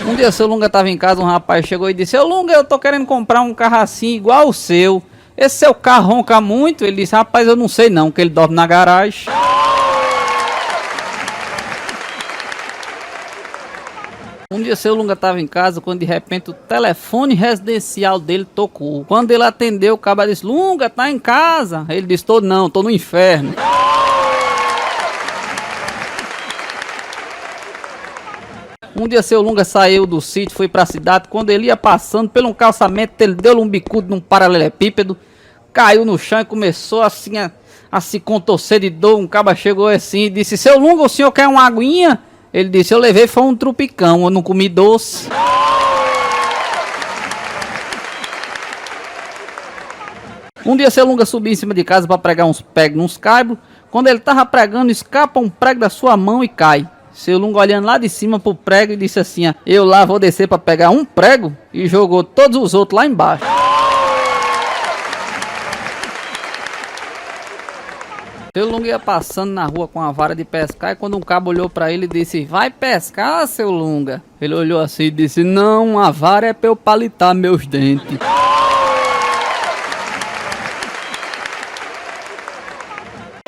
Um dia seu Lunga tava em casa, um rapaz chegou e disse: seu Lunga, eu tô querendo comprar um carro assim igual o seu. Esse seu carro ronca muito? Ele disse: rapaz, eu não sei não, que ele dorme na garagem. Um dia seu Lunga estava em casa quando de repente o telefone residencial dele tocou. Quando ele atendeu, o cara disse: Lunga, tá em casa? Ele disse: tô não, tô no inferno. Um dia seu Lunga saiu do sítio, foi pra cidade. Quando ele ia passando pelo um calçamento, ele deu um bicudo num paralelepípedo, caiu no chão e começou assim a se contorcer de dor. Um caba chegou assim e disse: seu Lunga, o senhor quer uma aguinha? Ele disse: eu levei foi um trupicão, eu não comi doce. Um dia seu Lunga subiu em cima de casa para pregar uns pregos nos caibros. Quando ele tava pregando, escapa um prego da sua mão e cai. Seu Lunga olhando lá de cima pro prego e disse assim: eu lá vou descer para pegar um prego, e jogou todos os outros lá embaixo. Seu Lunga ia passando na rua com a vara de pescar e quando um cabo olhou para ele e disse: vai pescar, seu Lunga? Ele olhou assim e disse: não, a vara é para eu palitar meus dentes.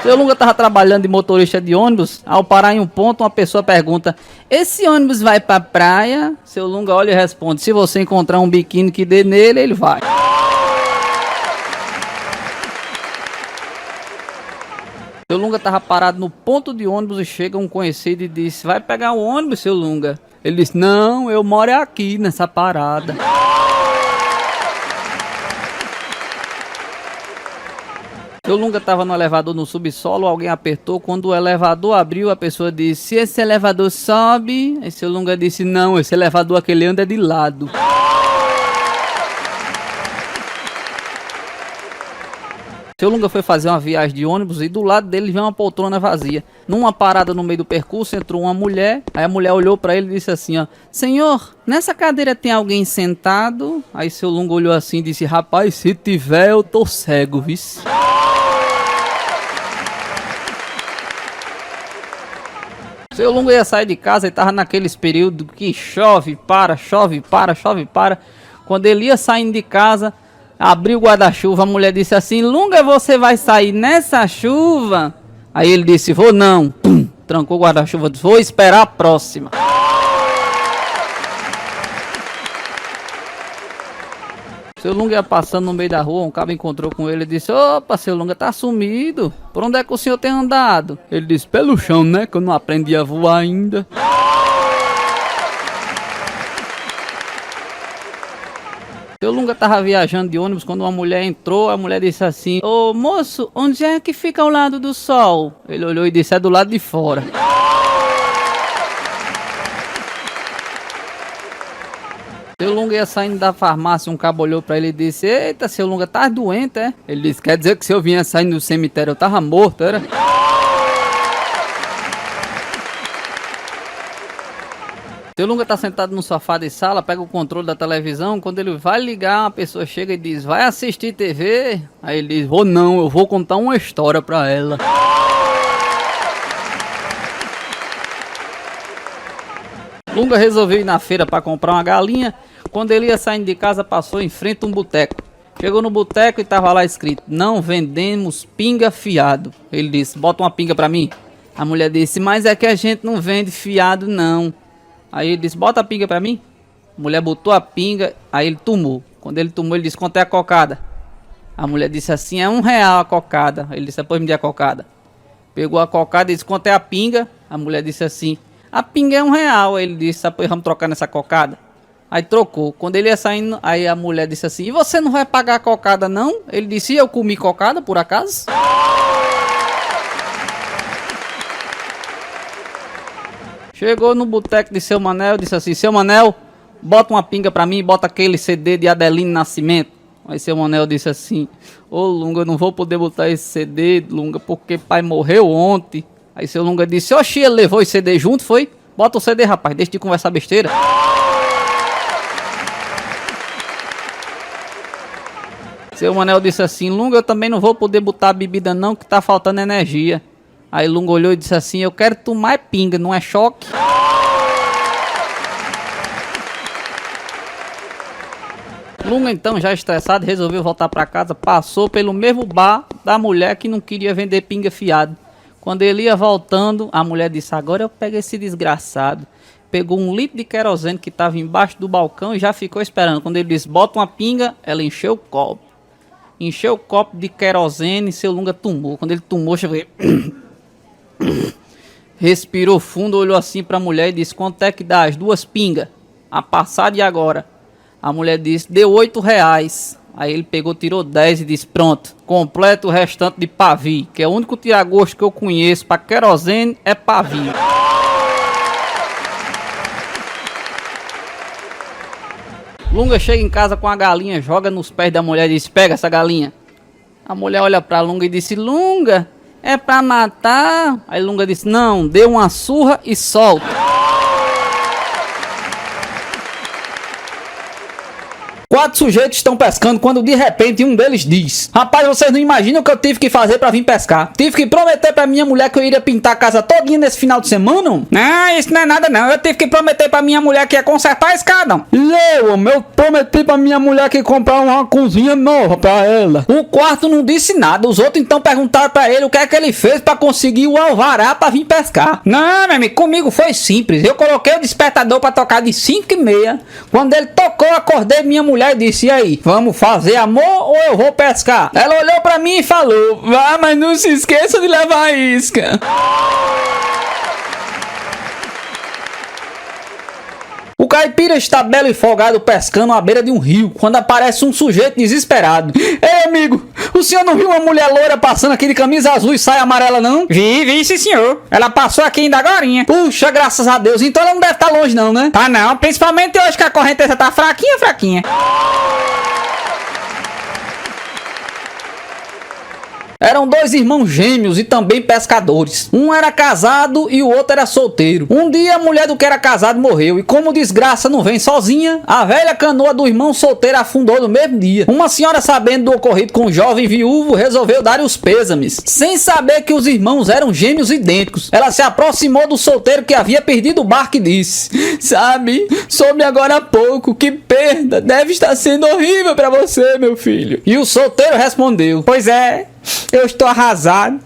Seu Lunga tava trabalhando de motorista de ônibus. Ao parar em um ponto, uma pessoa pergunta: esse ônibus vai pra praia? Seu Lunga olha e responde: se você encontrar um biquíni que dê nele, ele vai. Seu Lunga tava parado no ponto de ônibus e chega um conhecido e disse: vai pegar um ônibus, seu Lunga? Ele disse: não, eu moro aqui nessa parada. Seu Lunga estava no elevador no subsolo, alguém apertou, quando o elevador abriu, a pessoa disse: esse elevador sobe? Aí seu Lunga disse: não, esse elevador aquele anda de lado. Seu Lunga foi fazer uma viagem de ônibus e do lado dele veio uma poltrona vazia. Numa parada no meio do percurso entrou uma mulher. Aí a mulher olhou para ele e disse assim: ó, senhor, nessa cadeira tem alguém sentado? Aí seu Lunga olhou assim e disse: rapaz, se tiver eu tô cego, vice. Seu Lunga ia sair de casa e tava naqueles períodos que chove, para, chove, para, chove, para. Quando ele ia saindo de casa, abriu o guarda-chuva, a mulher disse assim: Lunga, você vai sair nessa chuva? Aí ele disse: vou não. Pum, trancou o guarda-chuva, disse: vou esperar a próxima. Seu Lunga ia passando no meio da rua, um cara encontrou com ele e disse: opa, seu Lunga tá sumido. Por onde é que o senhor tem andado? Ele disse: pelo chão, né? Que eu não aprendi a voar ainda. Seu Lunga tava viajando de ônibus quando uma mulher entrou. A mulher disse assim: ô moço, onde é que fica ao lado do sol? Ele olhou e disse: é do lado de fora. Seu Lunga ia saindo da farmácia, um cabo olhou pra ele e disse: eita, seu Lunga, tá doente, é? Ele disse: quer dizer que se eu vinha saindo do cemitério eu tava morto, era? Seu Lunga tá sentado no sofá de sala, pega o controle da televisão. Quando ele vai ligar, uma pessoa chega e diz: vai assistir TV? Aí ele diz: vou não, eu vou contar uma história pra ela. Lunga resolveu ir na feira pra comprar uma galinha. Quando ele ia saindo de casa, passou em frente a um boteco. Chegou no boteco e tava lá escrito: não vendemos pinga fiado. Ele disse: bota uma pinga pra mim. A mulher disse: mas é que a gente não vende fiado não. Aí ele disse: bota a pinga pra mim. A mulher botou a pinga, aí ele tomou. Quando ele tomou, ele disse: quanto é a cocada? A mulher disse assim: é R$1 a cocada. Ele disse: depois me dê a cocada. Pegou a cocada e disse: quanto é a pinga? A mulher disse assim: a pinga é R$1. Aí ele disse: depois vamos trocar nessa cocada. Aí trocou. Quando ele ia saindo, aí a mulher disse assim: e você não vai pagar a cocada não? Ele disse: e eu comi cocada por acaso? Chegou no boteco de seu Manel, disse assim: seu Manel, bota uma pinga pra mim, bota aquele CD de Adeline Nascimento. Aí seu Manel disse assim: ô Lunga, eu não vou poder botar esse CD, Lunga, porque pai morreu ontem. Aí seu Lunga disse: oxi, ele levou esse CD junto, foi? Bota o CD, rapaz, deixa de conversar besteira. Seu Manel disse assim: Lunga, eu também não vou poder botar a bebida não, que tá faltando energia. Aí Lunga olhou e disse assim: eu quero tomar pinga, não é choque? Lunga então, já estressado, resolveu voltar pra casa. Passou pelo mesmo bar da mulher que não queria vender pinga fiado. Quando ele ia voltando, a mulher disse: agora eu pego esse desgraçado. Pegou 1 litro de querosene que estava embaixo do balcão e já ficou esperando. Quando ele disse: bota uma pinga, ela encheu o copo. Encheu o copo de querosene e seu Lunga tomou. Quando ele tomou, chegou... respirou fundo, olhou assim pra mulher e disse: quanto é que dá as 2 pingas? A passada e agora? A mulher disse: deu R$8. Aí ele pegou, tirou 10 e disse: pronto, completa o restante de pavio, que é o único tiragosto que eu conheço pra querosene é pavio. Lunga chega em casa com a galinha, joga nos pés da mulher e diz: pega essa galinha. A mulher olha pra Lunga e disse: Lunga, é pra matar? Aí Lunga disse: não, dê uma surra e solta. Quatro sujeitos estão pescando quando de repente um deles diz: rapaz, vocês não imaginam o que eu tive que fazer pra vir pescar? Tive que prometer pra minha mulher que eu iria pintar a casa todinha nesse final de semana? Não, isso não é nada não. Eu tive que prometer pra minha mulher que ia consertar a escada. Eu prometi pra minha mulher que ia comprar uma cozinha nova pra ela. O quarto não disse nada. Os outros então perguntaram pra ele o que é que ele fez pra conseguir o alvará pra vir pescar. Não, meu amigo, comigo foi simples. Eu coloquei o despertador pra tocar de 5h30. Quando ele tocou, eu acordei minha mulher e disse: e aí, vamos fazer amor ou eu vou pescar? Ela olhou pra mim e falou: vá, mas não se esqueça de levar a isca. O caipira está belo e folgado pescando à beira de um rio, quando aparece um sujeito desesperado. Ei, amigo, o senhor não viu uma mulher loira passando aqui de camisa azul e saia amarela, não? Vi sim, senhor. Ela passou aqui ainda agorinha. Puxa, graças a Deus, então ela não deve estar longe não, né? Ah não, principalmente hoje que a correnteza tá fraquinha. Eram 2 irmãos gêmeos e também pescadores. Um era casado e o outro era solteiro. Um dia a mulher do que era casado morreu e como desgraça não vem sozinha, a velha canoa do irmão solteiro afundou no mesmo dia. Uma senhora, sabendo do ocorrido com o jovem viúvo, resolveu dar os pêsames. Sem saber que os irmãos eram gêmeos idênticos, ela se aproximou do solteiro que havia perdido o barco e disse: sabe, soube agora há pouco, que perda, deve estar sendo horrível pra você, meu filho. E o solteiro respondeu: pois é, eu estou arrasado,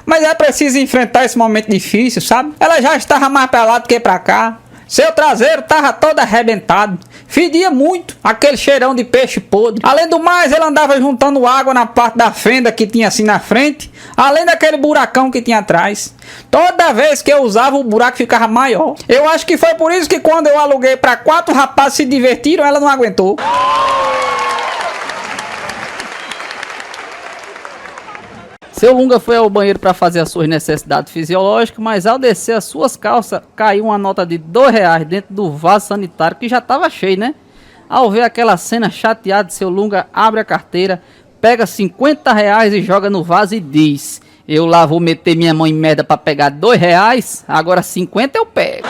mas é preciso enfrentar esse momento difícil, sabe? Ela já estava mais pra lá do que pra cá. Seu traseiro tava todo arrebentado. Fedia muito, aquele cheirão de peixe podre. Além do mais, ele andava juntando água na parte da fenda que tinha assim na frente, além daquele buracão que tinha atrás. Toda vez que eu usava, o buraco ficava maior. Eu acho que foi por isso que quando eu aluguei para 4 rapazes se divertiram, ela não aguentou. Seu Lunga foi ao banheiro para fazer as suas necessidades fisiológicas, mas ao descer as suas calças, caiu uma nota de R$2 dentro do vaso sanitário, que já estava cheio, né? Ao ver aquela cena chateado, seu Lunga abre a carteira, pega R$50 e joga no vaso e diz: eu lá vou meter minha mão em merda para pegar R$2, agora 50 eu pego.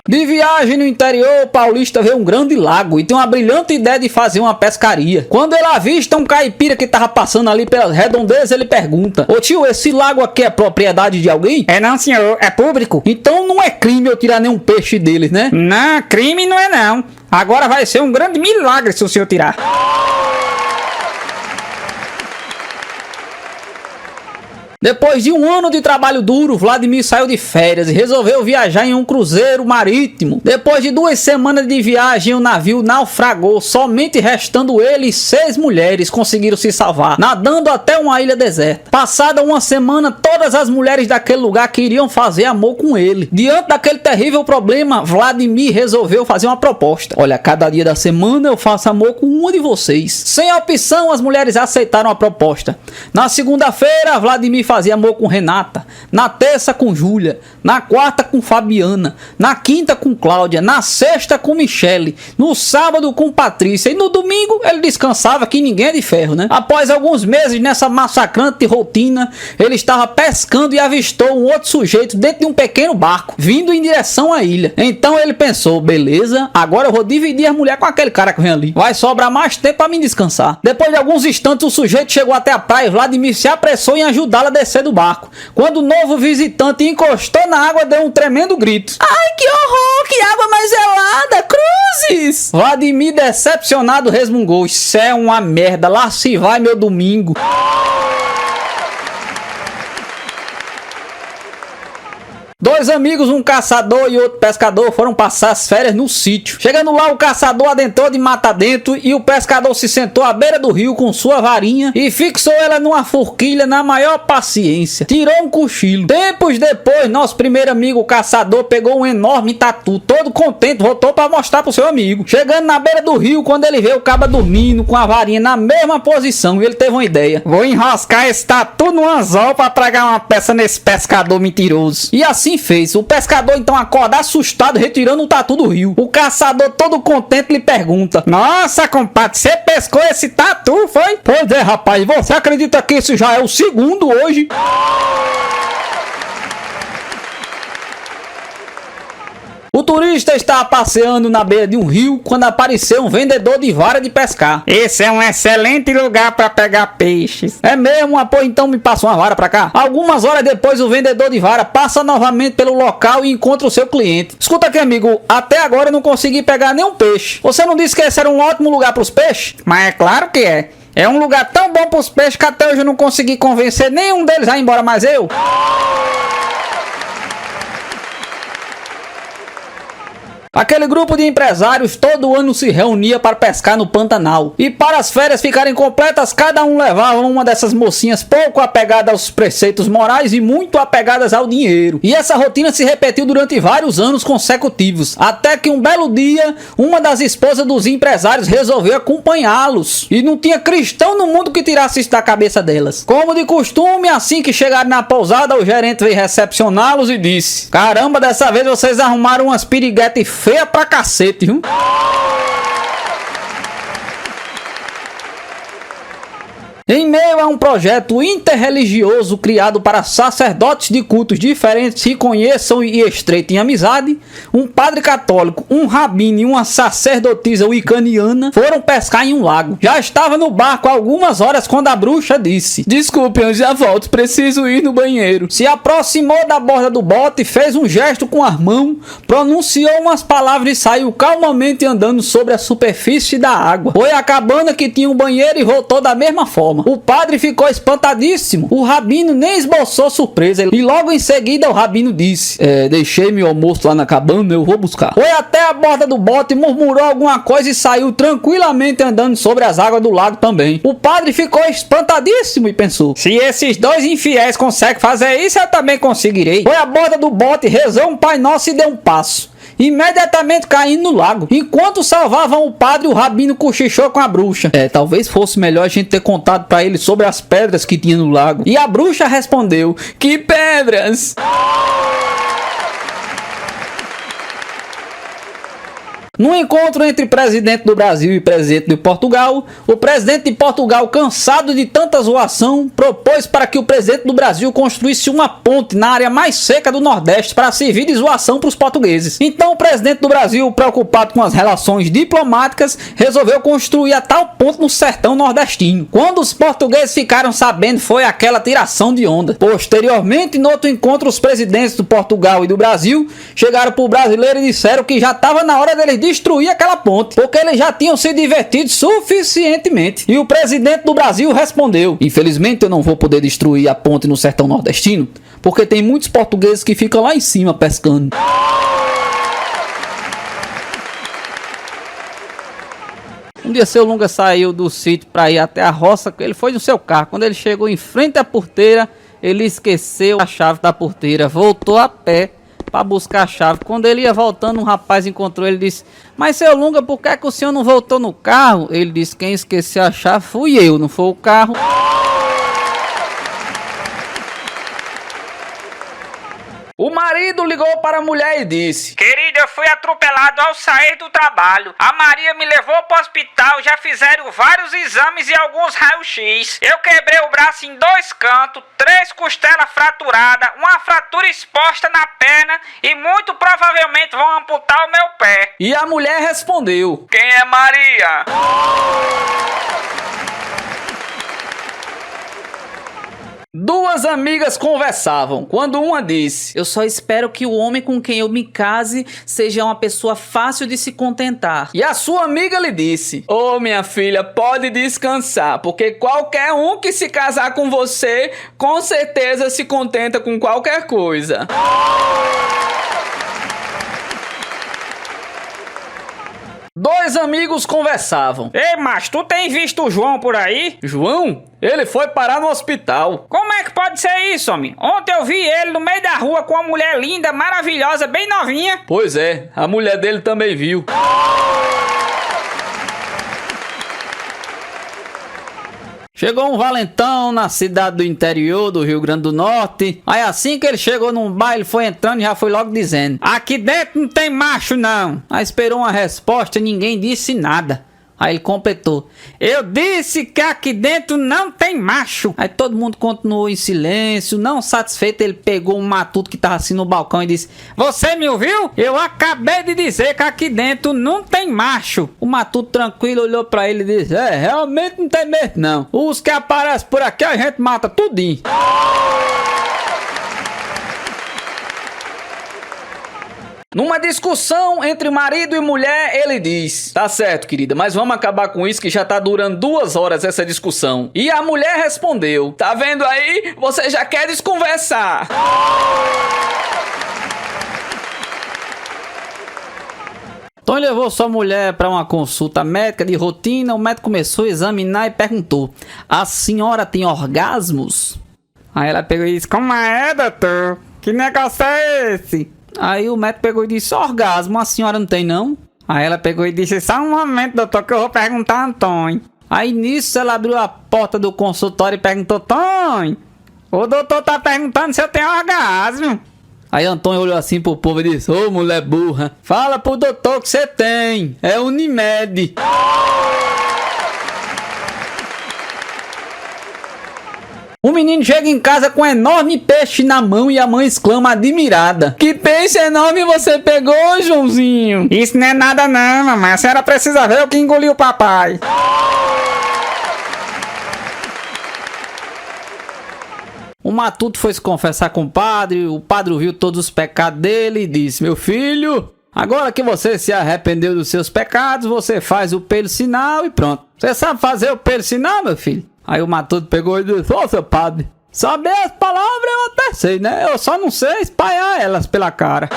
De viagem no interior, o paulista vê um grande lago e tem uma brilhante ideia de fazer uma pescaria. Quando ele avista um caipira que tava passando ali pelas redondezas, ele pergunta: ô tio, esse lago aqui é propriedade de alguém? É não, senhor, é público. Então não é crime eu tirar nenhum peixe deles, né? Não, crime não é não. Agora vai ser um grande milagre se o senhor tirar. Depois de um ano de trabalho duro, Vladimir saiu de férias e resolveu viajar em um cruzeiro marítimo. Depois de 2 semanas de viagem, o navio naufragou, somente restando ele e 6 mulheres conseguiram se salvar, nadando até uma ilha deserta. Passada uma semana, todas as mulheres daquele lugar queriam fazer amor com ele. Diante daquele terrível problema, Vladimir resolveu fazer uma proposta: olha, cada dia da semana eu faço amor com uma de vocês. Sem opção, as mulheres aceitaram a proposta. Na segunda-feira, Vladimir fazia amor com Renata, na terça com Júlia, na quarta com Fabiana, na quinta com Cláudia, na sexta com Michele, no sábado com Patrícia e no domingo ele descansava, que ninguém é de ferro, né? Após alguns meses nessa massacrante rotina, ele estava pescando e avistou um outro sujeito dentro de um pequeno barco, vindo em direção à ilha. Então ele pensou: beleza, agora eu vou dividir a mulher com aquele cara que vem ali. Vai sobrar mais tempo para me descansar. Depois de alguns instantes, o sujeito chegou até a praia e Vladimir se apressou em ajudá-la a descer do barco. Quando o novo visitante encostou na água, deu um tremendo grito: ai, que horror, que água mais gelada, cruzes! Vladimir, decepcionado, resmungou: isso é uma merda, lá se vai meu domingo. Dois amigos, um caçador e outro pescador, foram passar as férias no sítio. Chegando lá, o caçador adentrou de mata dentro e o pescador se sentou à beira do rio com sua varinha e fixou ela numa forquilha na maior paciência. Tirou um cochilo. Tempos depois, nosso primeiro amigo, o caçador, pegou um enorme tatu. Todo contente, voltou para mostrar pro seu amigo. Chegando na beira do rio, quando ele vê o caba dormindo com a varinha na mesma posição, ele teve uma ideia: vou enroscar esse tatu no anzol para pregar uma peça nesse pescador mentiroso. E assim fez. O pescador então acorda assustado, retirando o tatu do rio. O caçador, todo contente, lhe pergunta: nossa, compadre, você pescou esse tatu, foi? Pois é, rapaz, você acredita que isso já é o segundo hoje? O turista estava passeando na beira de um rio quando apareceu um vendedor de vara de pescar. Esse é um excelente lugar para pegar peixes. É mesmo? Pô, então me passa uma vara para cá. Algumas horas depois, o vendedor de vara passa novamente pelo local e encontra o seu cliente. Escuta aqui, amigo, até agora eu não consegui pegar nenhum peixe. Você não disse que esse era um ótimo lugar para os peixes? Mas é claro que é. É um lugar tão bom para os peixes que até hoje eu não consegui convencer nenhum deles a ir embora, mas eu... Aquele grupo de empresários todo ano se reunia para pescar no Pantanal. E para as férias ficarem completas, cada um levava uma dessas mocinhas pouco apegada aos preceitos morais e muito apegadas ao dinheiro. E essa rotina se repetiu durante vários anos consecutivos, até que um belo dia, uma das esposas dos empresários resolveu acompanhá-los. E não tinha cristão no mundo que tirasse isso da cabeça delas. Como de costume, assim que chegaram na pousada, o gerente veio recepcioná-los e disse: caramba, dessa vez vocês arrumaram umas piriguetes feia pra cacete, viu? Em meio a um projeto interreligioso criado para sacerdotes de cultos diferentes se conheçam e estreitem amizade, um padre católico, um rabino e uma sacerdotisa wicaniana foram pescar em um lago. Já estava no barco há algumas horas quando a bruxa disse: desculpe, eu já volto, preciso ir no banheiro. Se aproximou da borda do bote, fez um gesto com as mãos, pronunciou umas palavras e saiu calmamente andando sobre a superfície da água. Foi a cabana que tinha um banheiro e voltou da mesma forma. cama. O padre ficou espantadíssimo. O rabino nem esboçou surpresa. E logo em seguida o rabino disse: deixei meu almoço lá na cabana, eu vou buscar. Foi até a borda do bote, murmurou alguma coisa e saiu tranquilamente andando sobre as águas do lago também. O padre ficou espantadíssimo e pensou: se esses dois infiéis conseguem fazer isso, eu também conseguirei. Foi à borda do bote, rezou um Pai Nosso e deu um passo, imediatamente caindo no lago. Enquanto salvavam o padre, o rabino cochichou com a bruxa. Talvez fosse melhor a gente ter contado pra ele sobre as pedras que tinha no lago. E a bruxa respondeu: que pedras? No encontro entre presidente do Brasil e presidente de Portugal, o presidente de Portugal, cansado de tanta zoação, propôs para que o presidente do Brasil construísse uma ponte na área mais seca do Nordeste para servir de zoação para os portugueses. Então o presidente do Brasil, preocupado com as relações diplomáticas, resolveu construir a tal ponte no sertão nordestino. Quando os portugueses ficaram sabendo, foi aquela tiração de onda. Posteriormente, no outro encontro, os presidentes do Portugal e do Brasil chegaram para o brasileiro e disseram que já estava na hora deles destruir aquela ponte, porque eles já tinham se divertido suficientemente. E o presidente do Brasil respondeu: infelizmente eu não vou poder destruir a ponte no sertão nordestino, porque tem muitos portugueses que ficam lá em cima pescando. Um dia seu Lunga saiu do sítio para ir até a roça, ele foi no seu carro. Quando ele chegou em frente à porteira, ele esqueceu a chave da porteira, voltou a pé para buscar a chave. Quando ele ia voltando, um rapaz encontrou ele e disse: mas seu Lunga, por que é que o senhor não voltou no carro? Ele disse: quem esqueceu a chave fui eu, não foi o carro. O marido ligou para a mulher e disse: querida, eu fui atropelado ao sair do trabalho. A Maria me levou para o hospital, já fizeram vários exames e alguns raios-x. Eu quebrei o braço em 2 cantos, 3 costelas fraturadas, uma fratura exposta na perna e muito provavelmente vão amputar o meu pé. E a mulher respondeu: quem é Maria? Duas amigas conversavam, quando uma disse: eu só espero que o homem com quem eu me case seja uma pessoa fácil de se contentar. E a sua amiga lhe disse: ô minha filha, pode descansar, porque qualquer um que se casar com você, com certeza se contenta com qualquer coisa. Dois amigos conversavam. Ei, mas tu tem visto o João por aí? João? Ele foi parar no hospital. Como é que pode ser isso, homem? Ontem eu vi ele no meio da rua com uma mulher linda, maravilhosa, bem novinha. Pois é, a mulher dele também viu. Chegou um valentão na cidade do interior do Rio Grande do Norte. Aí assim que ele chegou num bar, ele foi entrando e já foi logo dizendo: aqui dentro não tem macho não. Aí esperou uma resposta e ninguém disse nada. Aí ele completou: eu disse que aqui dentro não tem macho. Aí todo mundo continuou em silêncio. Não satisfeito, ele pegou um matuto que tava assim no balcão e disse: você me ouviu? Eu acabei de dizer que aqui dentro não tem macho. O matuto tranquilo olhou pra ele e disse: realmente não tem mesmo não. Os que aparecem por aqui a gente mata tudinho. Numa discussão entre marido e mulher, ele diz: tá certo, querida, mas vamos acabar com isso que já tá durando 2 horas essa discussão. E a mulher respondeu: tá vendo aí? Você já quer desconversar. Então ele levou sua mulher para uma consulta médica de rotina. O médico começou a examinar e perguntou: a senhora tem orgasmos? Aí ela pegou e disse: como é, doutor? Que negócio é esse? Aí o médico pegou e disse: orgasmo, a senhora não tem não? Aí ela pegou e disse: só um momento, doutor, que eu vou perguntar a Antônio. Aí nisso ela abriu a porta do consultório e perguntou: Antônio, o doutor tá perguntando se eu tenho orgasmo. Aí Antônio olhou assim pro povo e disse: ô mulher burra, fala pro doutor que você tem, é Unimed. O menino chega em casa com um enorme peixe na mão e a mãe exclama admirada: que peixe enorme você pegou, Joãozinho? Isso não é nada não, mamãe. A senhora precisa ver o que engoliu o papai. O matuto foi se confessar com o padre viu todos os pecados dele e disse: meu filho, agora que você se arrependeu dos seus pecados, você faz o pelo sinal e pronto. Você sabe fazer o pelo sinal, meu filho? Aí o Matuto pegou e disse: ô, seu padre, saber as palavras eu até sei, né? Eu só não sei espalhar elas pela cara.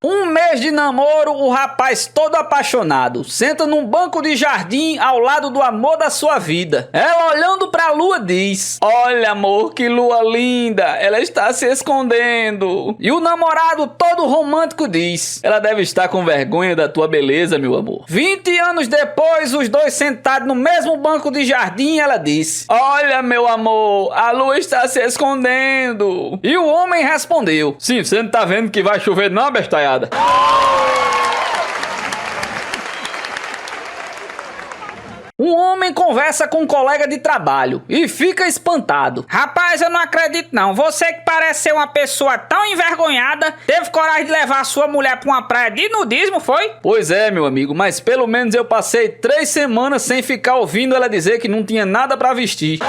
Um mês de namoro, o rapaz todo apaixonado senta num banco de jardim ao lado do amor da sua vida. Ela, olhando pra lua, diz: olha, amor, que lua linda, ela está se escondendo. E o namorado todo romântico diz: ela deve estar com vergonha da tua beleza, meu amor. 20 anos depois, os dois sentados no mesmo banco de jardim, ela diz: olha, meu amor, a lua está se escondendo. E o homem respondeu: sim, você não tá vendo que vai chover não, bestalhada? Um homem conversa com um colega de trabalho e fica espantado. Rapaz, eu não acredito não. Você que parece ser uma pessoa tão envergonhada, teve coragem de levar a sua mulher pra uma praia de nudismo, foi? Pois é, meu amigo, mas pelo menos eu passei 3 semanas sem ficar ouvindo ela dizer que não tinha nada pra vestir.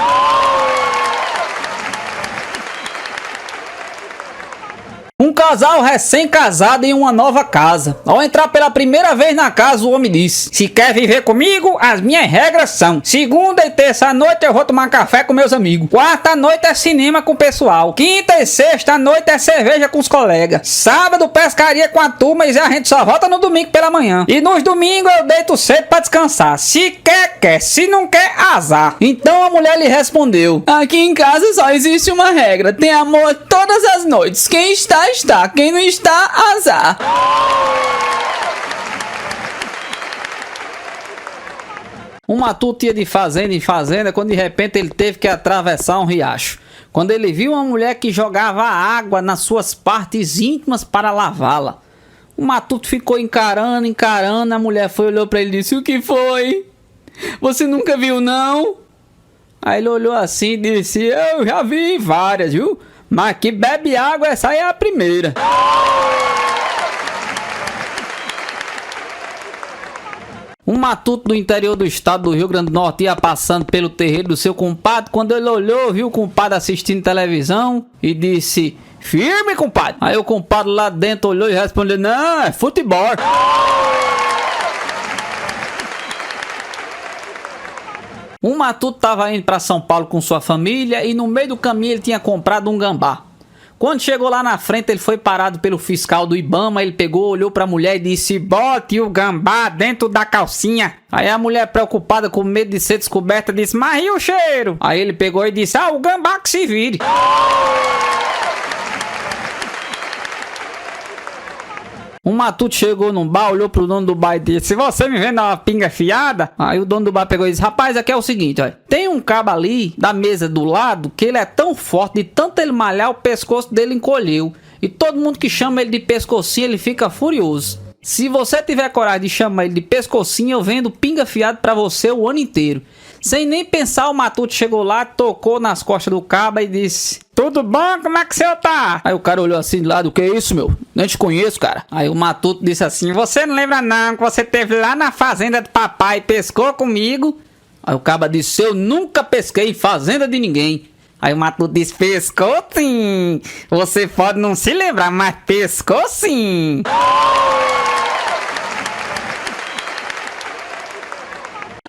Um casal recém-casado em uma nova casa. Ao entrar pela primeira vez na casa, o homem disse: se quer viver comigo, as minhas regras são: segunda e terça noite eu vou tomar café com meus amigos, quarta noite é cinema com o pessoal, quinta e sexta noite é cerveja com os colegas, sábado pescaria com a turma e a gente só volta no domingo pela manhã, e nos domingos eu deito cedo pra descansar. Se quer, quer, se não quer, azar. Então a mulher lhe respondeu: aqui em casa só existe uma regra, tem amor todas as noites, quem está, está, quem não está, azar. Um Matuto ia de fazenda em fazenda quando de repente ele teve que atravessar um riacho. Quando ele viu uma mulher que jogava água nas suas partes íntimas para lavá-la. O Matuto ficou encarando, a mulher olhou para ele e disse: o que foi? Você nunca viu não? Aí ele olhou assim e disse: eu já vi várias, viu? Mas que bebe água, essa aí é a primeira. Um Matuto do interior do estado do Rio Grande do Norte ia passando pelo terreiro do seu compadre. Quando ele olhou, viu o compadre assistindo televisão e disse: firme, compadre. Aí o compadre lá dentro olhou e respondeu: não, é futebol. Um Matuto estava indo para São Paulo com sua família e no meio do caminho ele tinha comprado um gambá. Quando chegou lá na frente, ele foi parado pelo fiscal do Ibama. Ele pegou, olhou pra mulher e disse: bote o gambá dentro da calcinha. Aí a mulher, preocupada com medo de ser descoberta, disse: mas e o cheiro? Aí ele pegou e disse: o gambá que se vire. Um Matuto chegou num bar, olhou pro dono do bar e disse: se você me vende uma pinga fiada. Aí o dono do bar pegou e disse: rapaz, aqui é o seguinte, olha, tem um cabo ali da mesa do lado que ele é tão forte, de tanto ele malhar, o pescoço dele encolheu. E todo mundo que chama ele de pescocinho, ele fica furioso. Se você tiver coragem de chamar ele de pescocinho, eu vendo pinga fiada pra você o ano inteiro. Sem nem pensar, o Matuto chegou lá, tocou nas costas do cabo e disse: tudo bom? Como é que você tá? Aí o cara olhou assim de lado: o que é isso, meu? Nem te conheço, cara. Aí o Matuto disse assim: você não lembra não que você teve lá na fazenda do papai e pescou comigo? Aí o cabo disse: eu nunca pesquei em fazenda de ninguém. Aí o Matuto disse: pescou sim. Você pode não se lembrar, mas pescou sim.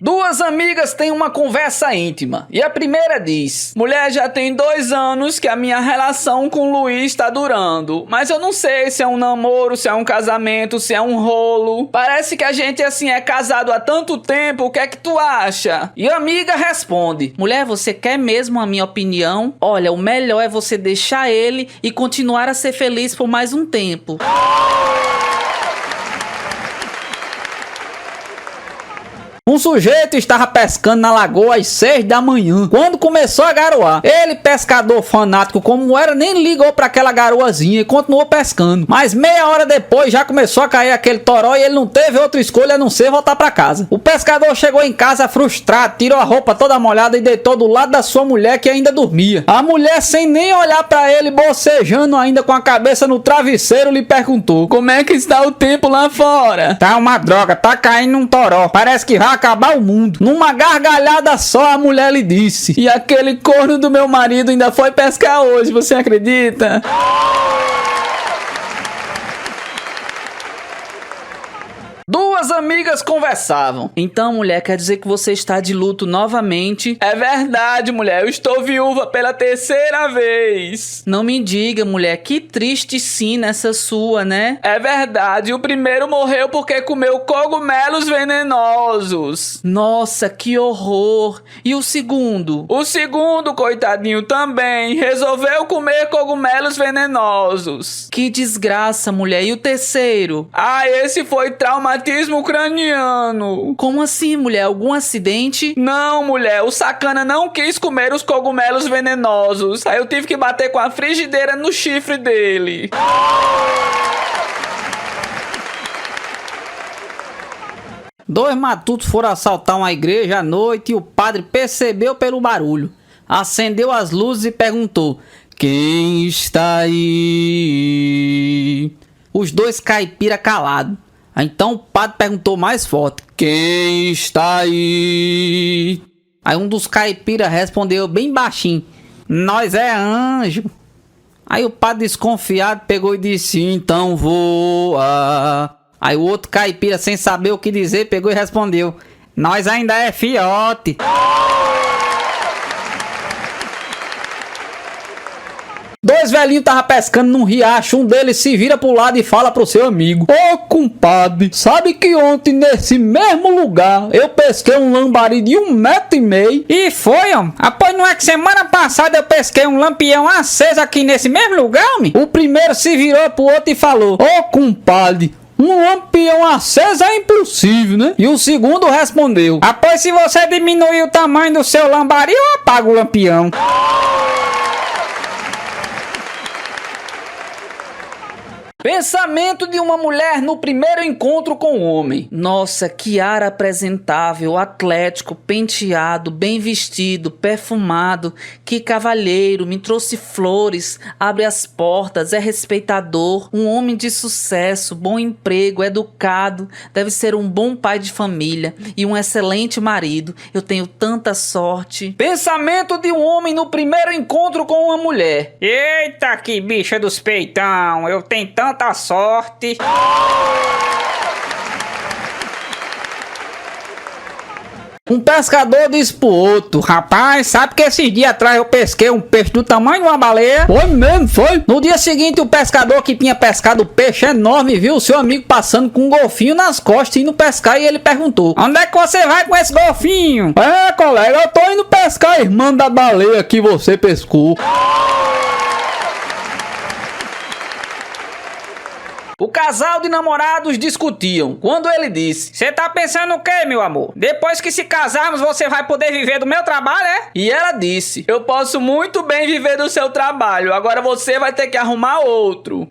Duas amigas têm uma conversa íntima e a primeira diz: mulher, já tem 2 anos que a minha relação com o Luiz está durando, mas eu não sei se é um namoro, se é um casamento, se é um rolo. Parece que a gente assim é casado há tanto tempo, o que é que tu acha? E a amiga responde: mulher, você quer mesmo a minha opinião? Olha, o melhor é você deixar ele e continuar a ser feliz por mais um tempo. Um sujeito estava pescando na lagoa às 6 da manhã, quando começou a garoar. Ele, pescador fanático como era, nem ligou para aquela garoazinha e continuou pescando. Mas meia hora depois já começou a cair aquele toró e ele não teve outra escolha a não ser voltar para casa. O pescador chegou em casa frustrado, tirou a roupa toda molhada e deitou do lado da sua mulher, que ainda dormia. A mulher, sem nem olhar para ele, bocejando ainda com a cabeça no travesseiro, lhe perguntou: como é que está o tempo lá fora? Tá uma droga, tá caindo um toró, parece que vai acabar o mundo. Numa gargalhada só, a mulher lhe disse: e aquele corno do meu marido ainda foi pescar hoje, você acredita? Duas amigas conversavam. Então, mulher, quer dizer que você está de luto novamente? É verdade, mulher, eu estou viúva pela terceira vez. Não me diga, mulher, que triste sina essa sua, né? É verdade, o primeiro morreu porque comeu cogumelos venenosos. Nossa, que horror! E o segundo? O segundo, coitadinho, também resolveu comer cogumelos venenosos. Que desgraça, mulher. E o terceiro? Ah, esse foi traumatismo craniano. Como assim, mulher? Algum acidente? Não, mulher, o sacana não quis comer os cogumelos venenosos. Aí eu tive que bater com a frigideira no chifre dele. Dois matutos foram assaltar uma igreja à noite e o padre percebeu pelo barulho. Acendeu as luzes e perguntou: "Quem está aí?" Os dois caipira calados. Então o padre perguntou mais forte: "Quem está aí?" Aí um dos caipira respondeu bem baixinho: "Nós é anjo." Aí o padre desconfiado pegou e disse: "Então voa." Aí o outro caipira, sem saber o que dizer, pegou e respondeu: "Nós ainda é fiote." Dois velhinhos estavam pescando num riacho. Um deles se vira pro lado e fala pro seu amigo: "Ô compadre, sabe que ontem nesse mesmo lugar eu pesquei um lambari de 1,5 metro? E foi, homem? Após não é que semana passada eu pesquei um lampião aceso aqui nesse mesmo lugar, homem? O primeiro se virou pro outro e falou: "Ô compadre, um lampião aceso é impossível, né?" E o segundo respondeu: Após, se você diminuir o tamanho do seu lambari, eu apago o lampião." Pensamento de uma mulher no primeiro encontro com o homem. Nossa, que ar apresentável, atlético, penteado, bem vestido, perfumado. Que cavalheiro, me trouxe flores, abre as portas, é respeitador, um homem de sucesso, bom emprego, educado, deve ser um bom pai de família e um excelente marido. Eu tenho tanta sorte. Pensamento de um homem no primeiro encontro com uma mulher. Eita, que bicha dos peitão, eu tenho tanta sorte. Um pescador disse pro outro: Rapaz, sabe que esses dias atrás eu pesquei um peixe do tamanho de uma baleia? "Foi mesmo, foi?" No dia seguinte, o pescador que tinha pescado o peixe enorme viu o seu amigo passando com um golfinho nas costas indo pescar e ele perguntou: Onde é que você vai com esse golfinho? "É, colega, eu tô indo pescar a irmã da baleia que você pescou." O casal de namorados discutiam, quando ele disse: Você tá pensando o quê, meu amor? Depois que se casarmos, você vai poder viver do meu trabalho, é? E ela disse: "Eu posso muito bem viver do seu trabalho, agora você vai ter que arrumar outro."